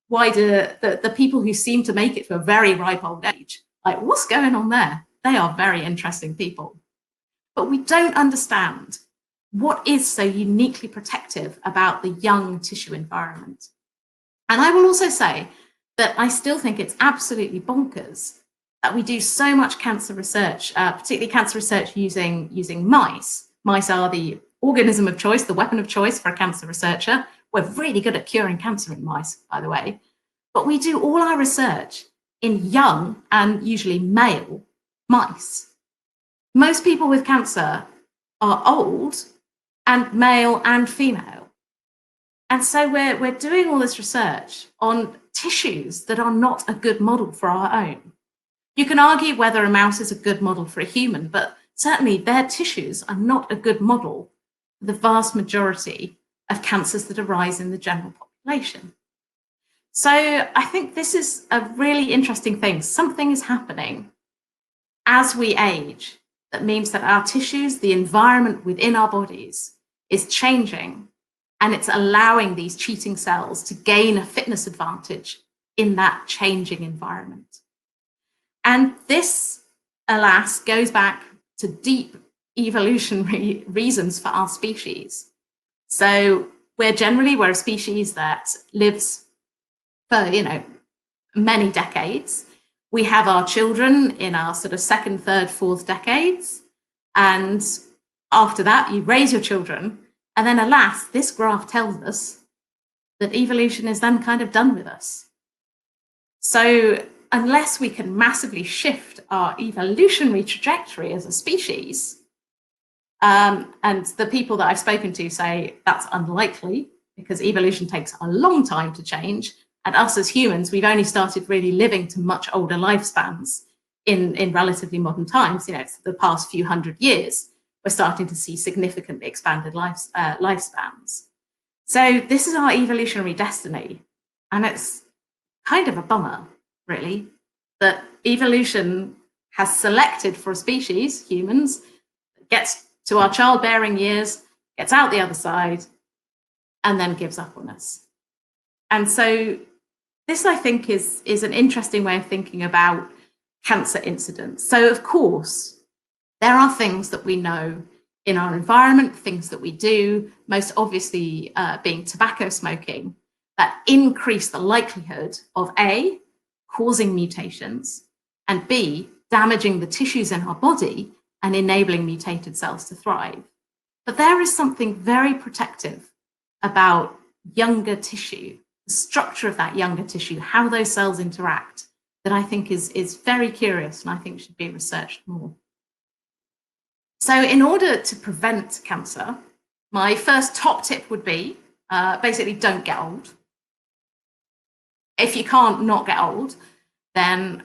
Why do the people who seem to make it to a very ripe old age, like, what's going on there? They are very interesting people. But we don't understand what is so uniquely protective about the young tissue environment. And I will also say that I still think it's absolutely bonkers that we do so much cancer research, particularly cancer research using mice. Mice are the organism of choice, the weapon of choice for a cancer researcher. We're really good at curing cancer in mice, by the way. But we do all our research in young and usually male mice. Most people with cancer are old and male and female. And so we're doing all this research on tissues that are not a good model for our own. You can argue whether a mouse is a good model for a human, but certainly their tissues are not a good model for the vast majority of cancers that arise in the general population. So I think this is a really interesting thing. Something is happening as we age that means that our tissues, the environment within our bodies, is changing, and it's allowing these cheating cells to gain a fitness advantage in that changing environment. And this, alas, goes back to deep evolutionary reasons for our species. So we're a species that lives for, many decades. We have our children in our sort of second, third, fourth decades. And after that, you raise your children. And then, alas, this graph tells us that evolution is then kind of done with us. So unless we can massively shift our evolutionary trajectory as a species, and the people that I've spoken to say that's unlikely because evolution takes a long time to change. And us as humans, we've only started really living to much older lifespans in relatively modern times. The past few hundred years, we're starting to see significantly expanded lifespans. So this is our evolutionary destiny. And it's kind of a bummer, really, that evolution has selected for a species, humans, that gets to our childbearing years, gets out the other side, and then gives up on us. And so this, I think, is an interesting way of thinking about cancer incidence. So, of course, there are things that we know in our environment, things that we do, most obviously being tobacco smoking, that increase the likelihood of A, causing mutations, and B, damaging the tissues in our body and enabling mutated cells to thrive. But there is something very protective about younger tissue, the structure of that younger tissue, how those cells interact, that I think is very curious and I think should be researched more. So in order to prevent cancer, my first top tip would be basically don't get old. If you can't not get old, then,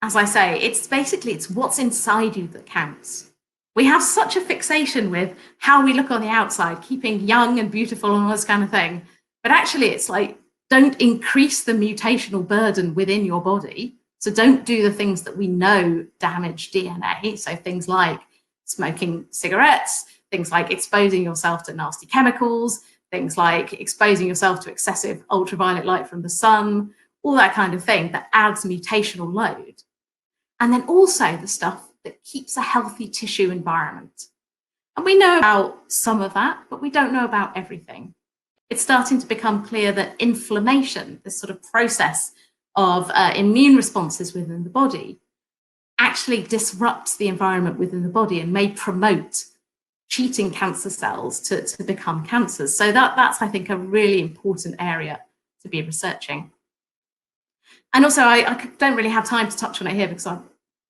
as I say, it's what's inside you that counts. We have such a fixation with how we look on the outside, keeping young and beautiful and all this kind of thing. But actually, it's like, don't increase the mutational burden within your body. So don't do the things that we know damage DNA. So things like smoking cigarettes, things like exposing yourself to nasty chemicals, things like exposing yourself to excessive ultraviolet light from the sun, all that kind of thing that adds mutational load. And then also the stuff that keeps a healthy tissue environment. And we know about some of that, but we don't know about everything. It's starting to become clear that inflammation, this sort of process of immune responses within the body, actually disrupts the environment within the body and may promote cheating cancer cells to become cancers. So that's, I think, a really important area to be researching. And also, I don't really have time to touch on it here because I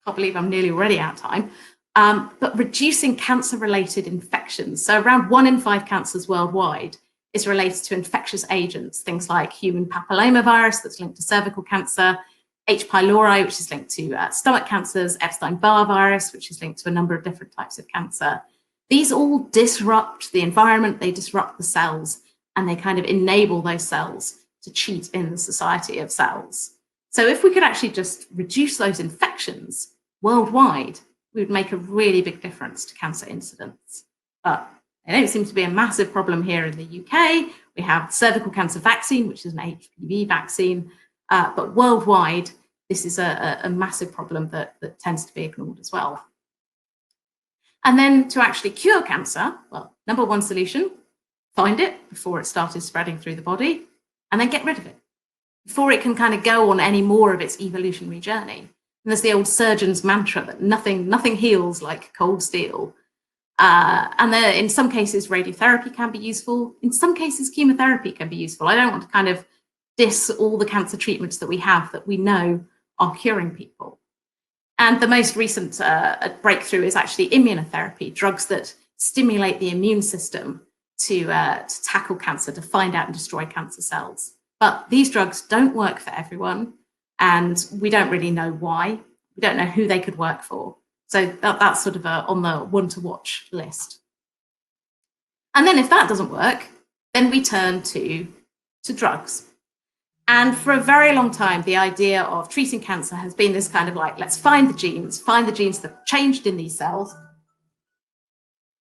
can't believe I'm nearly already out of time, but reducing cancer-related infections. So around 1 in 5 cancers worldwide is related to infectious agents, things like human papillomavirus that's linked to cervical cancer, H. pylori, which is linked to stomach cancers, Epstein-Barr virus, which is linked to a number of different types of cancer. These all disrupt the environment, they disrupt the cells, and they kind of enable those cells to cheat in the society of cells. So if we could actually just reduce those infections worldwide, we would make a really big difference to cancer incidence. But they don't seem to be a massive problem here in the UK. We have cervical cancer vaccine, which is an HPV vaccine, but worldwide, this is a massive problem that tends to be ignored as well. And then to actually cure cancer, well, number one solution, find it before it started spreading through the body, and then get rid of it before it can kind of go on any more of its evolutionary journey. And there's the old surgeon's mantra that nothing heals like cold steel. And then in some cases, radiotherapy can be useful. In some cases, chemotherapy can be useful. I don't want to kind of diss all the cancer treatments that we have that we know are curing people. And the most recent breakthrough is actually immunotherapy, drugs that stimulate the immune system to tackle cancer, to find out and destroy cancer cells. But these drugs don't work for everyone, and we don't really know why. We don't know who they could work for. So that's sort of on the one to watch list. And then if that doesn't work, then we turn to drugs. And for a very long time, the idea of treating cancer has been this kind of like, let's find the genes that are changed in these cells,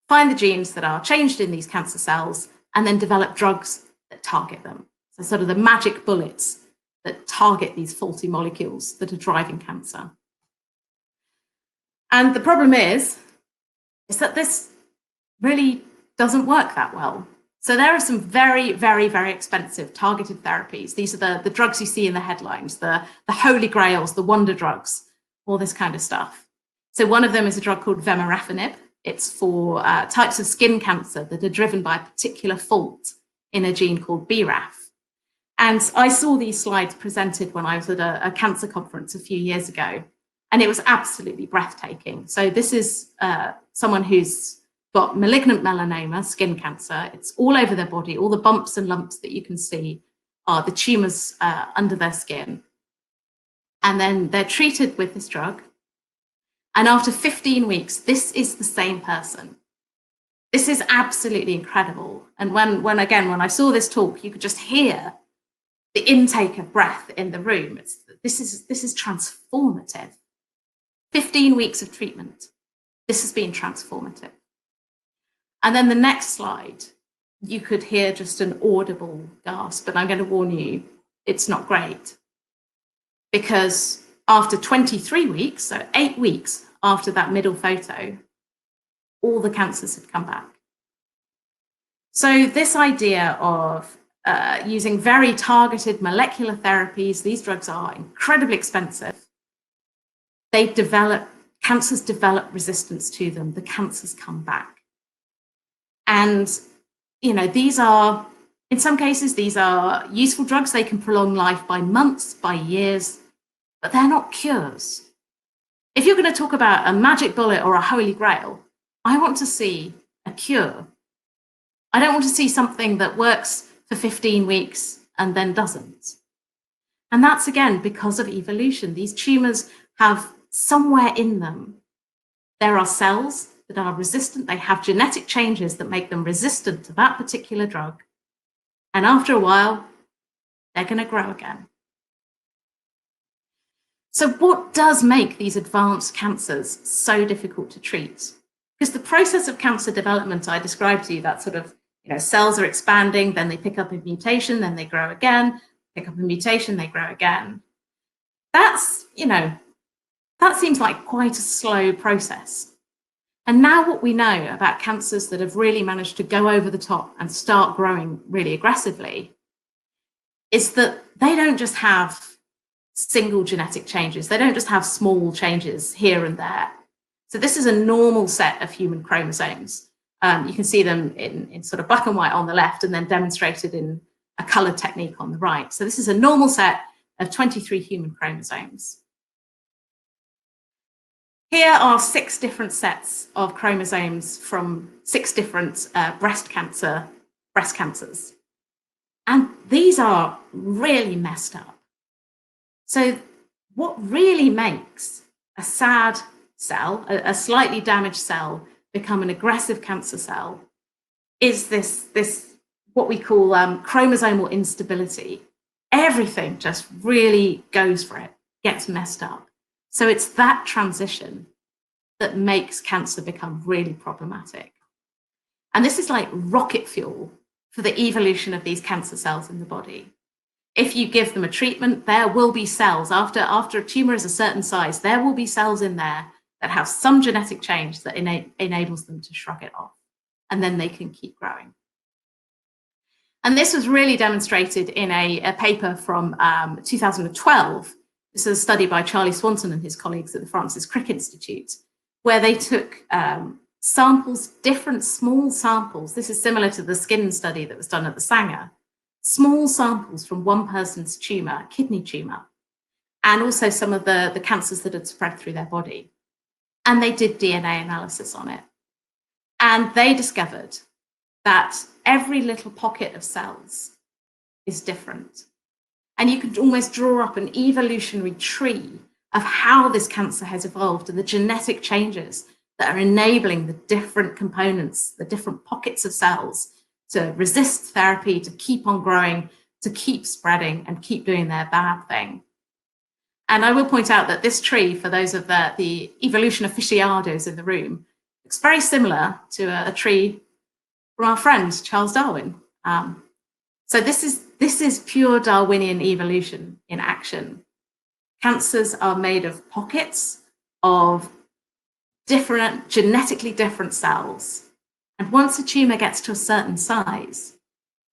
find the genes that are changed in these cancer cells, and then develop drugs that target them. So sort of the magic bullets that target these faulty molecules that are driving cancer. And the problem is that this really doesn't work that well. So there are some very, very, very expensive targeted therapies. These are the drugs you see in the headlines, the holy grails, the wonder drugs, all this kind of stuff. So one of them is a drug called vemurafenib. It's for types of skin cancer that are driven by a particular fault in a gene called BRAF. And I saw these slides presented when I was at a cancer conference a few years ago, and it was absolutely breathtaking. So this is someone who's got malignant melanoma, skin cancer. It's all over their body. All the bumps and lumps that you can see are the tumors under their skin. And then they're treated with this drug. And after 15 weeks, this is the same person. This is absolutely incredible. And when I saw this talk, you could just hear the intake of breath in the room. This is transformative. 15 weeks of treatment. This has been transformative. And then the next slide, you could hear just an audible gasp, but I'm going to warn you, it's not great. Because after 23 weeks, so 8 weeks after that middle photo, all the cancers had come back. So this idea of using very targeted molecular therapies, these drugs are incredibly expensive. Cancers develop resistance to them, the cancers come back. And, these are, in some cases, these are useful drugs. They can prolong life by months, by years, but they're not cures. If you're going to talk about a magic bullet or a holy grail, I want to see a cure. I don't want to see something that works for 15 weeks and then doesn't. And that's, again, because of evolution. These tumors have somewhere in them, there are cells that are resistant. They have genetic changes that make them resistant to that particular drug. And after a while, they're going to grow again. So what does make these advanced cancers so difficult to treat? Because the process of cancer development I described to you, that sort of, cells are expanding, then they pick up a mutation, then they grow again, pick up a mutation, they grow again. That's, that seems like quite a slow process. And now what we know about cancers that have really managed to go over the top and start growing really aggressively is that they don't just have single genetic changes. They don't just have small changes here and there. So this is a normal set of human chromosomes. You can see them in sort of black and white on the left and then demonstrated in a colored technique on the right. So this is a normal set of 23 human chromosomes. Here are 6 different sets of chromosomes from 6 different breast cancers. And these are really messed up. So what really makes a sad cell, a slightly damaged cell, become an aggressive cancer cell is this what we call chromosomal instability. Everything just really goes for it, gets messed up. So it's that transition that makes cancer become really problematic. And this is like rocket fuel for the evolution of these cancer cells in the body. If you give them a treatment, there will be cells, after a tumor is a certain size, there will be cells in there that have some genetic change that enables them to shrug it off, and then they can keep growing. And this was really demonstrated in a paper from 2012. This is a study by Charlie Swanson and his colleagues at the Francis Crick Institute, where they took samples, different small samples. This is similar to the skin study that was done at the Sanger. Small samples from one person's tumor, kidney tumor, and also some of the cancers that had spread through their body. And they did DNA analysis on it. And they discovered that every little pocket of cells is different. And you could almost draw up an evolutionary tree of how this cancer has evolved and the genetic changes that are enabling the different components, the different pockets of cells to resist therapy, to keep on growing, to keep spreading and keep doing their bad thing. And I will point out that this tree, for those of the evolution aficionados in the room, looks very similar to a tree from our friend, Charles Darwin. So this is pure Darwinian evolution in action. Cancers are made of pockets of different, genetically different cells. And once a tumor gets to a certain size,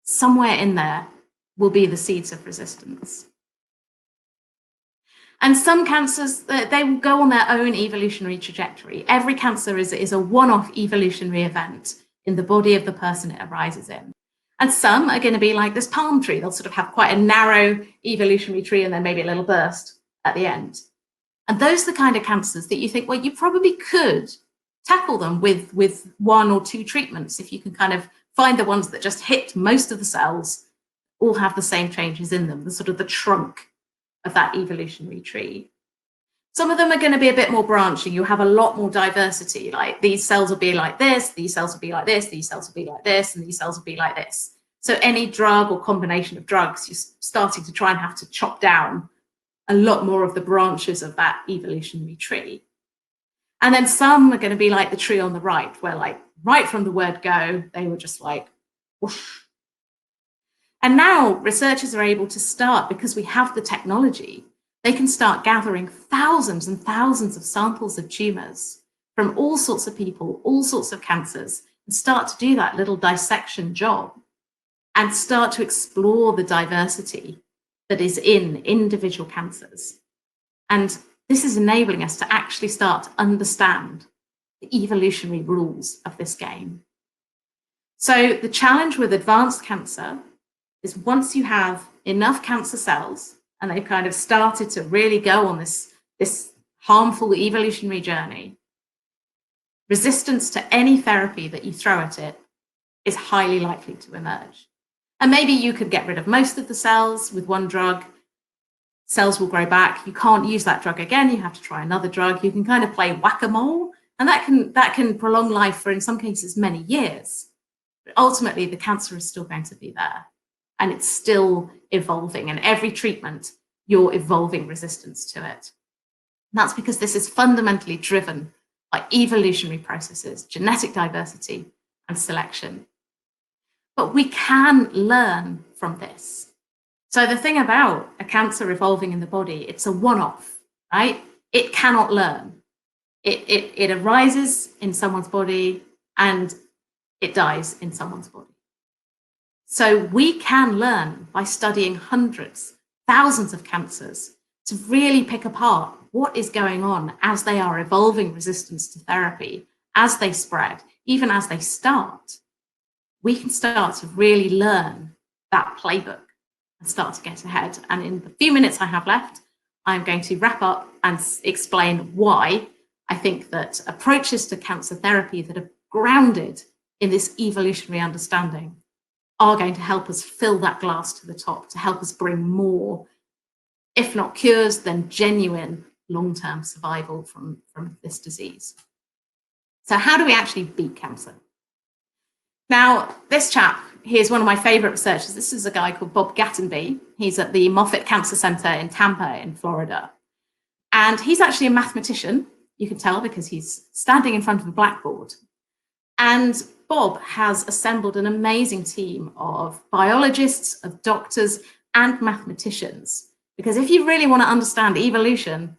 somewhere in there will be the seeds of resistance. And some cancers, they will go on their own evolutionary trajectory. Every cancer is a one-off evolutionary event in the body of the person it arises in. And some are going to be like this palm tree. They'll sort of have quite a narrow evolutionary tree and then maybe a little burst at the end. And those are the kind of cancers that you think, well, you probably could tackle them with one or two treatments if you can kind of find the ones that just hit most of the cells, all have the same changes in them, the sort of the trunk of that evolutionary tree. Some of them are going to be a bit more branching. You'll have a lot more diversity, like these cells will be like this, these cells will be like this, these cells will be like this, and these cells will be like this. So any drug or combination of drugs, you're starting to try and have to chop down a lot more of the branches of that evolutionary tree. And then some are going to be like the tree on the right, where like right from the word go, they were just like, whoosh. And now researchers are able to start, because we have the technology, they can start gathering thousands and thousands of samples of tumors from all sorts of people, all sorts of cancers, and start to do that little dissection job and start to explore the diversity that is in individual cancers. And this is enabling us to actually start to understand the evolutionary rules of this game. So the challenge with advanced cancer is once you have enough cancer cells and they've kind of started to really go on this harmful evolutionary journey, resistance to any therapy that you throw at it is highly likely to emerge. And maybe you could get rid of most of the cells with one drug, cells will grow back, you can't use that drug again, you have to try another drug, you can kind of play whack-a-mole, and that can prolong life for, in some cases, many years. But ultimately, the cancer is still going to be there. And it's still evolving. And every treatment, you're evolving resistance to it. And that's because this is fundamentally driven by evolutionary processes, genetic diversity, and selection. But we can learn from this. So the thing about a cancer evolving in the body, it's a one-off, right? It cannot learn. It arises in someone's body and it dies in someone's body. So we can learn by studying hundreds, thousands of cancers to really pick apart what is going on as they are evolving resistance to therapy, as they spread, even as they start. We can start to really learn that playbook and start to get ahead. And in the few minutes I have left, I'm going to wrap up and explain why I think that approaches to cancer therapy that are grounded in this evolutionary understanding are going to help us fill that glass to the top, to help us bring more, if not cures, then genuine long-term survival from this disease. So how do we actually beat cancer? Now, this chap, he is one of my favorite researchers. This is a guy called Bob Gatenby. He's at the Moffitt Cancer Center in Tampa in Florida. And he's actually a mathematician. You can tell because he's standing in front of a blackboard. And Bob has assembled an amazing team of biologists, of doctors, and mathematicians. Because if you really want to understand evolution,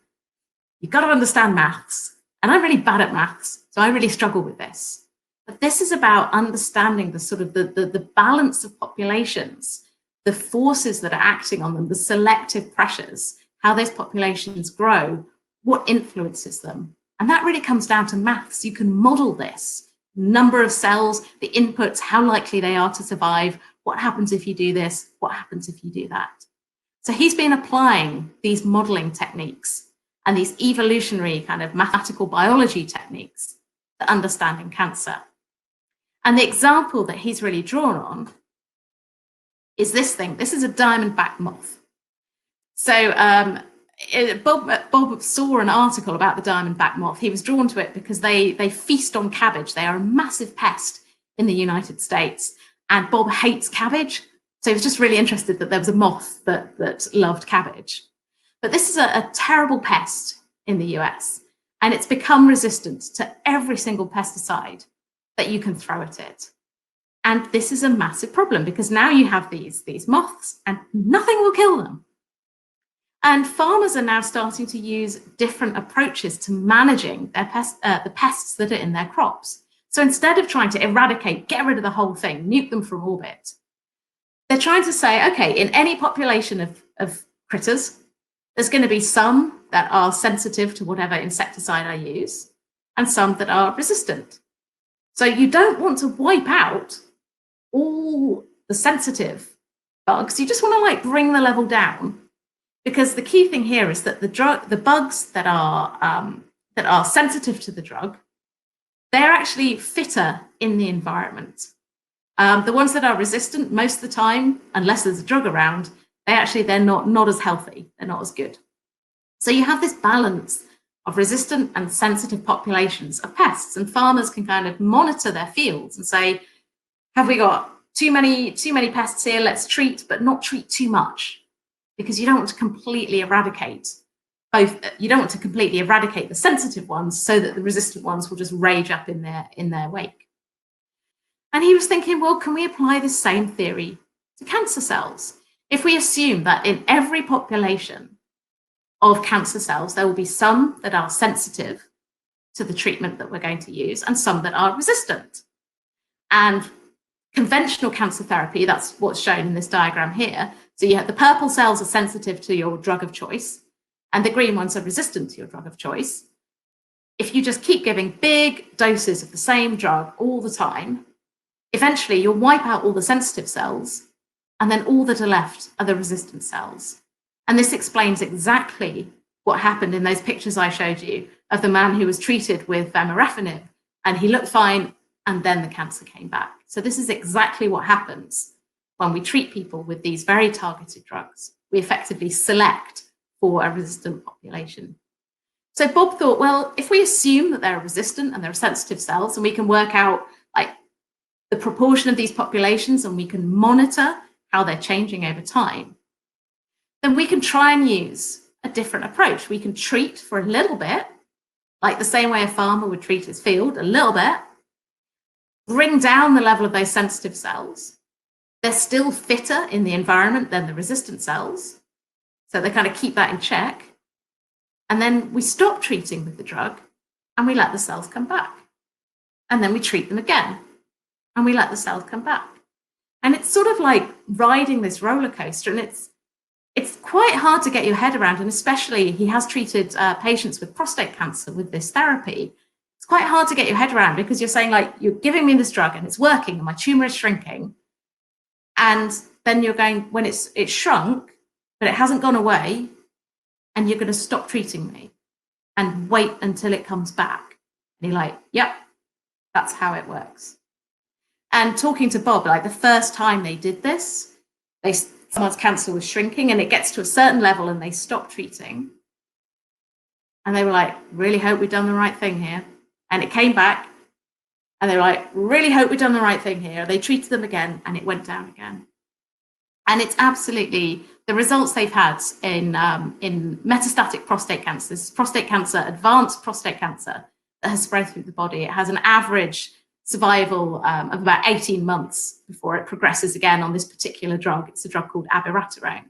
you've got to understand maths. And I'm really bad at maths, so I really struggle with this. But this is about understanding the sort of the balance of populations, the forces that are acting on them, the selective pressures, how those populations grow, what influences them. And that really comes down to maths. You can model this. Number of cells, the inputs, how likely they are to survive, what happens if you do this, what happens if you do that. So he's been applying these modeling techniques and these evolutionary kind of mathematical biology techniques to understanding cancer. And the example that he's really drawn on is this thing. This is a diamondback moth. So Bob saw an article about the diamondback moth. He was drawn to it because they feast on cabbage. They are a massive pest in the United States, and Bob hates cabbage. So he was just really interested that there was a moth that loved cabbage. But this is a terrible pest in the US, and it's become resistant to every single pesticide that you can throw at it. And this is a massive problem because now you have these moths and nothing will kill them. And farmers are now starting to use different approaches to managing their the pests that are in their crops. So instead of trying to eradicate, get rid of the whole thing, nuke them from orbit, they're trying to say, okay, in any population of critters, there's going to be some that are sensitive to whatever insecticide I use and some that are resistant. So you don't want to wipe out all the sensitive bugs. You just want to like bring the level down. Because the key thing here is that the bugs that are sensitive to the drug, they're actually fitter in the environment. The ones that are resistant, most of the time, unless there's a drug around, they're not as healthy. They're not as good. So you have this balance of resistant and sensitive populations of pests, and farmers can kind of monitor their fields and say, have we got too many pests here? Let's treat, but not treat too much. Because you don't want to completely eradicate you don't want to completely eradicate the sensitive ones so that the resistant ones will just rage up in their wake. And he was thinking, well, can we apply this same theory to cancer cells? If we assume that in every population of cancer cells, there will be some that are sensitive to the treatment that we're going to use and some that are resistant. And conventional cancer therapy, that's what's shown in this diagram here. So you have the purple cells are sensitive to your drug of choice, and the green ones are resistant to your drug of choice. If you just keep giving big doses of the same drug all the time, eventually you'll wipe out all the sensitive cells, and then all that are left are the resistant cells. And this explains exactly what happened in those pictures I showed you of the man who was treated with vemurafenib, and he looked fine, and then the cancer came back. So this is exactly what happens when we treat people with these very targeted drugs. We effectively select for a resistant population. So Bob thought, well, if we assume that they're resistant and they're sensitive cells, and we can work out like the proportion of these populations and we can monitor how they're changing over time, then we can try and use a different approach. We can treat for a little bit, like the same way a farmer would treat his field, a little bit, bring down the level of those sensitive cells. They're still fitter in the environment than the resistant cells. So they kind of keep that in check. And then we stop treating with the drug and we let the cells come back. And then we treat them again and we let the cells come back. And it's sort of like riding this roller coaster, and it's quite hard to get your head around. And especially he has treated patients with prostate cancer with this therapy. It's quite hard to get your head around because you're saying like, you're giving me this drug and it's working and my tumor is shrinking. And then you're going, when it's shrunk, but it hasn't gone away, and you're going to stop treating me and wait until it comes back. And you're like, yep, that's how it works. And talking to Bob, like the first time they did this, someone's cancer was shrinking and it gets to a certain level and they stop treating. And they were like, really hope we've done the right thing here. And it came back. And they were like, really hope we've done the right thing here. They treated them again and it went down again. And it's absolutely, the results they've had in metastatic prostate cancer, advanced prostate cancer that has spread through the body. It has an average survival of about 18 months before it progresses again on this particular drug. It's a drug called abiraterone.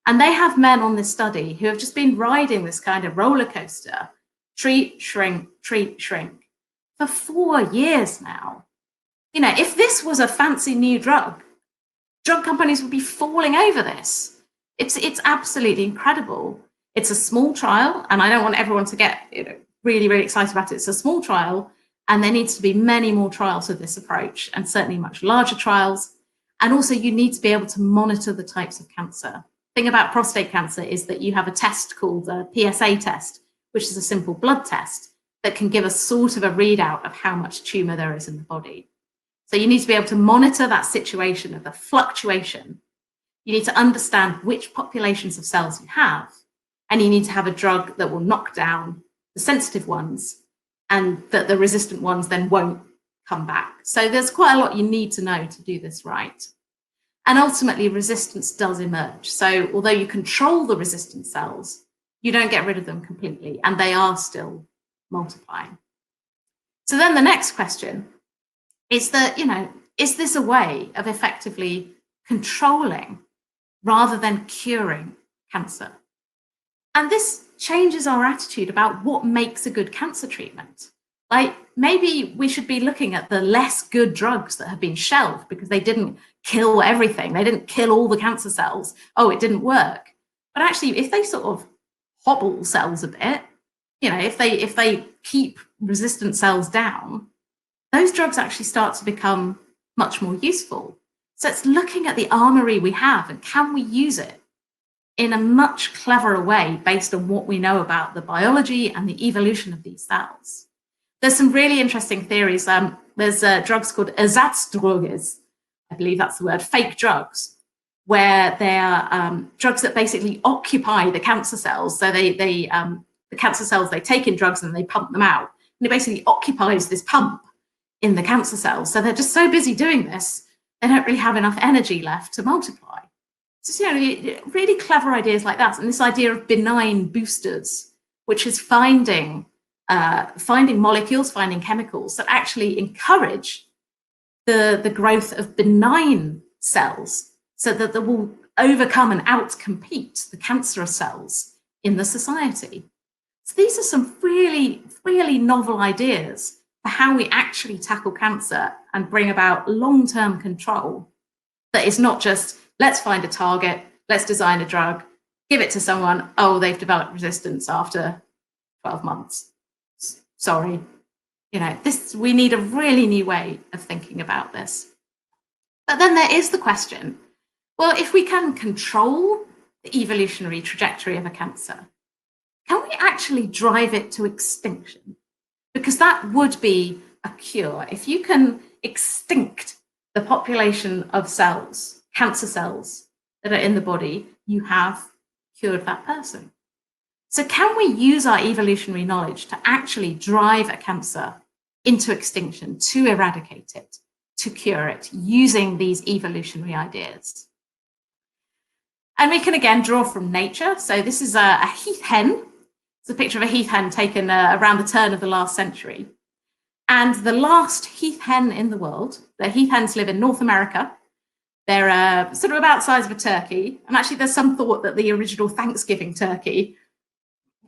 And they have men on this study who have just been riding this kind of roller coaster, treat, shrink, for 4 years now. You know, if this was a fancy new drug companies would be falling over this. It's absolutely incredible. It's a small trial, and I don't want everyone to get really, really excited about it. It's a small trial, and there needs to be many more trials of this approach, and certainly much larger trials. And also you need to be able to monitor the types of cancer. The thing about prostate cancer is that you have a test called a PSA test, which is a simple blood test that can give us sort of a readout of how much tumor there is in the body. So you need to be able to monitor that situation of the fluctuation You need to understand which populations of cells you have, and you need to have a drug that will knock down the sensitive ones and that the resistant ones then won't come back. So there's quite a lot you need to know to do this right. And ultimately, resistance does emerge. So although you control the resistant cells, you don't get rid of them completely, and they are still multiplying. So then the next question is that, is this a way of effectively controlling rather than curing cancer? And this changes our attitude about what makes a good cancer treatment. Like, maybe we should be looking at the less good drugs that have been shelved because they didn't kill everything. They didn't kill all the cancer cells. Oh, it didn't work. But actually, if they sort of hobble cells a bit, if they keep resistant cells down, those drugs actually start to become much more useful. So it's looking at the armory we have and can we use it in a much cleverer way based on what we know about the biology and the evolution of these cells. There's some really interesting theories. There's drugs called Ersatzdroges, I believe that's the word, fake drugs, where they are drugs that basically occupy the cancer cells. So the cancer cells, they take in drugs and they pump them out. And it basically occupies this pump in the cancer cells. So they're just so busy doing this, they don't really have enough energy left to multiply. So, really clever ideas like that. And this idea of benign boosters, which is finding molecules, finding chemicals that actually encourage the growth of benign cells so that they will overcome and outcompete the cancerous cells in the society. So these are some really, really novel ideas for how we actually tackle cancer and bring about long-term control that is not just, let's find a target, let's design a drug, give it to someone, oh, they've developed resistance after 12 months. Sorry. We need a really new way of thinking about this. But then there is the question, well, if we can control the evolutionary trajectory of a cancer, can we actually drive it to extinction? Because that would be a cure. If you can extinct the population of cells, cancer cells that are in the body, you have cured that person. So can we use our evolutionary knowledge to actually drive a cancer into extinction, to eradicate it, to cure it, using these evolutionary ideas? And we can again draw from nature. So this is a heath hen. It's a picture of a heath hen taken around the turn of the last century. And the last heath hen in the world, the heath hens live in North America. They're sort of about the size of a turkey. And actually, there's some thought that the original Thanksgiving turkey,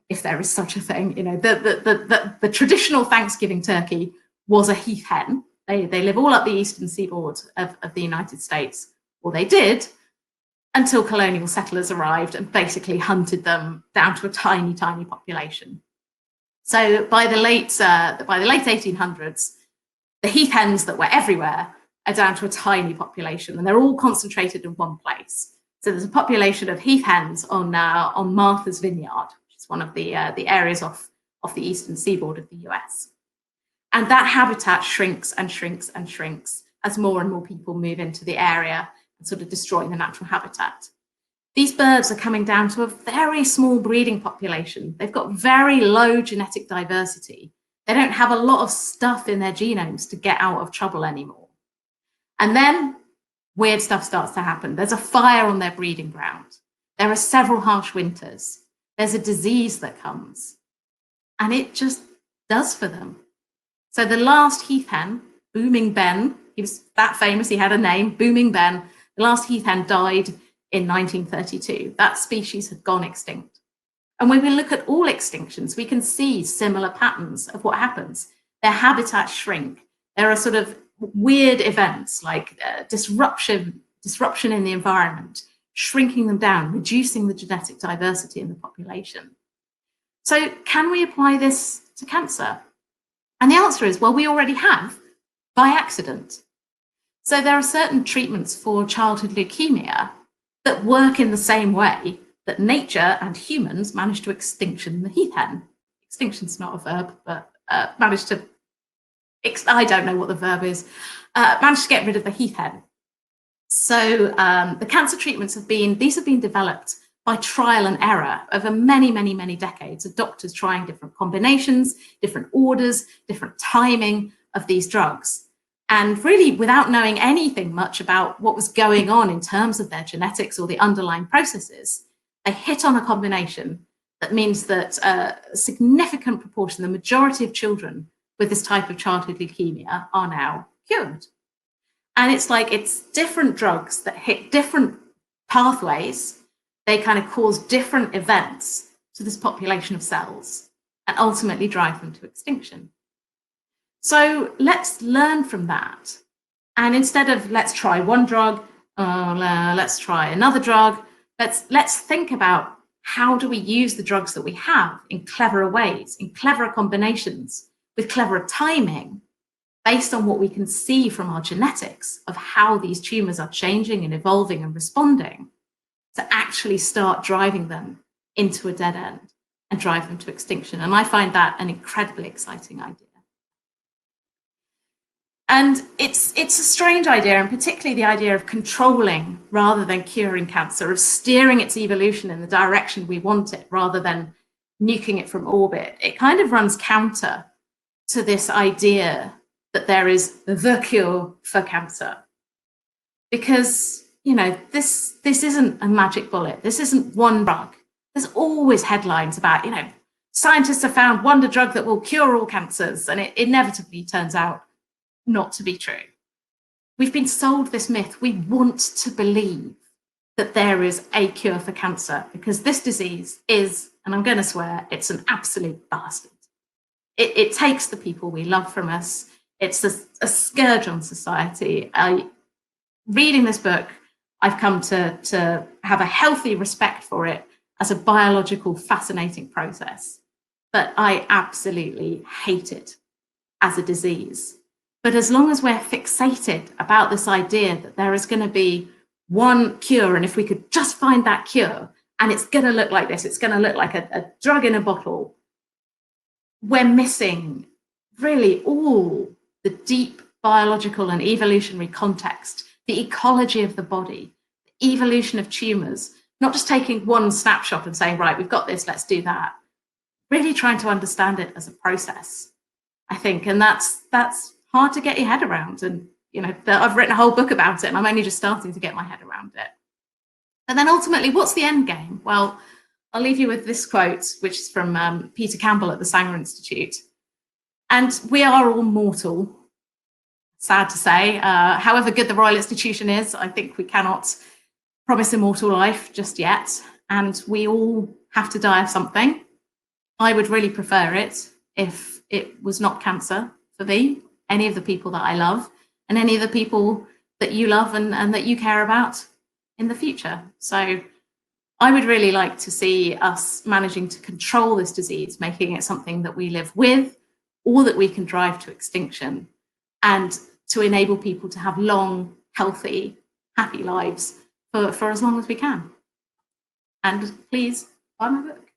if there is such a thing, the traditional Thanksgiving turkey was a heath hen. They live all up the eastern seaboard of the United States, or they did, until colonial settlers arrived and basically hunted them down to a tiny, tiny population. So by the late 1800s, the heath hens that were everywhere are down to a tiny population, and they're all concentrated in one place. So there's a population of heath hens on Martha's Vineyard, which is one of the areas off the eastern seaboard of the US. And that habitat shrinks and shrinks and shrinks as more and more people move into the area and sort of destroying the natural habitat. These birds are coming down to a very small breeding population. They've got very low genetic diversity. They don't have a lot of stuff in their genomes to get out of trouble anymore. And then weird stuff starts to happen. There's a fire on their breeding ground. There are several harsh winters. There's a disease that comes, and it just does for them. So the last heath hen, Booming Ben, he was that famous, he had a name, Booming Ben. The last heath hen died in 1932. That species had gone extinct. And when we look at all extinctions, we can see similar patterns of what happens. Their habitats shrink. There are sort of weird events like disruption in the environment, shrinking them down, reducing the genetic diversity in the population. So can we apply this to cancer? And the answer is, well, we already have, by accident. So there are certain treatments for childhood leukemia that work in the same way that nature and humans managed to extinction the heath hen. Extinction's not a verb, but managed to, I don't know what the verb is, managed to get rid of the heath hen. So the cancer treatments have been developed by trial and error over many, many, many decades of doctors trying different combinations, different orders, different timing of these drugs. And really, without knowing anything much about what was going on in terms of their genetics or the underlying processes, they hit on a combination that means that a significant proportion, the majority of children with this type of childhood leukemia are now cured. And it's different drugs that hit different pathways. They kind of cause different events to this population of cells and ultimately drive them to extinction. So let's learn from that. And instead of let's try one drug, let's try another drug, let's think about how do we use the drugs that we have in cleverer ways, in cleverer combinations, with cleverer timing, based on what we can see from our genetics of how these tumors are changing and evolving and responding, to actually start driving them into a dead end and drive them to extinction. And I find that an incredibly exciting idea. And it's a strange idea, and particularly the idea of controlling rather than curing cancer, of steering its evolution in the direction we want it rather than nuking it from orbit. It kind of runs counter to this idea that there is the cure for cancer. Because, you know, this isn't a magic bullet. This isn't one drug. There's always headlines about, you know, scientists have found wonder drug that will cure all cancers, and it inevitably turns out not to be true. We've been sold this myth. We want to believe that there is a cure for cancer because this disease is, and I'm going to swear, it's an absolute bastard. It takes the people we love from us. It's a scourge on society. Reading this book, I've come to have a healthy respect for it as a biological, fascinating process. But I absolutely hate it as a disease. But as long as we're fixated about this idea that there is going to be one cure, and if we could just find that cure, and it's going to look like this, it's going to look like a drug in a bottle, we're missing really all the deep biological and evolutionary context, the ecology of the body, the evolution of tumors, not just taking one snapshot and saying, right, we've got this, let's do that. Really trying to understand it as a process, I think. And that's hard to get your head around. And, you know, I've written a whole book about it and I'm only just starting to get my head around it. And then ultimately, what's the end game? Well, I'll leave you with this quote, which is from Peter Campbell at the Sanger Institute. And we are all mortal, sad to say. However good the Royal Institution is, I think we cannot promise immortal life just yet. And we all have to die of something. I would really prefer it if it was not cancer for me, any of the people that I love, and any of the people that you love and that you care about in the future. So I would really like to see us managing to control this disease, making it something that we live with or that we can drive to extinction, and to enable people to have long, healthy, happy lives for as long as we can. And please buy my book.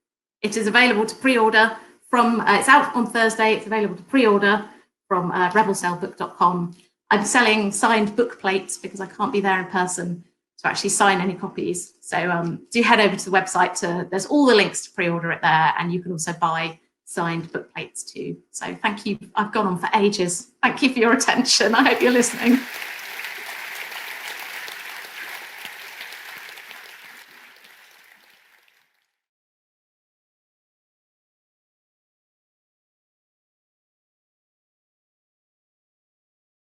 It is available to pre-order from, it's out on Thursday, it's available to pre-order from rebelcellbook.com. I'm selling signed book plates because I can't be there in person to actually sign any copies. So do head over to the website. There's all the links to pre-order it there, and you can also buy signed book plates too. So thank you. I've gone on for ages. Thank you for your attention. I hope you're listening.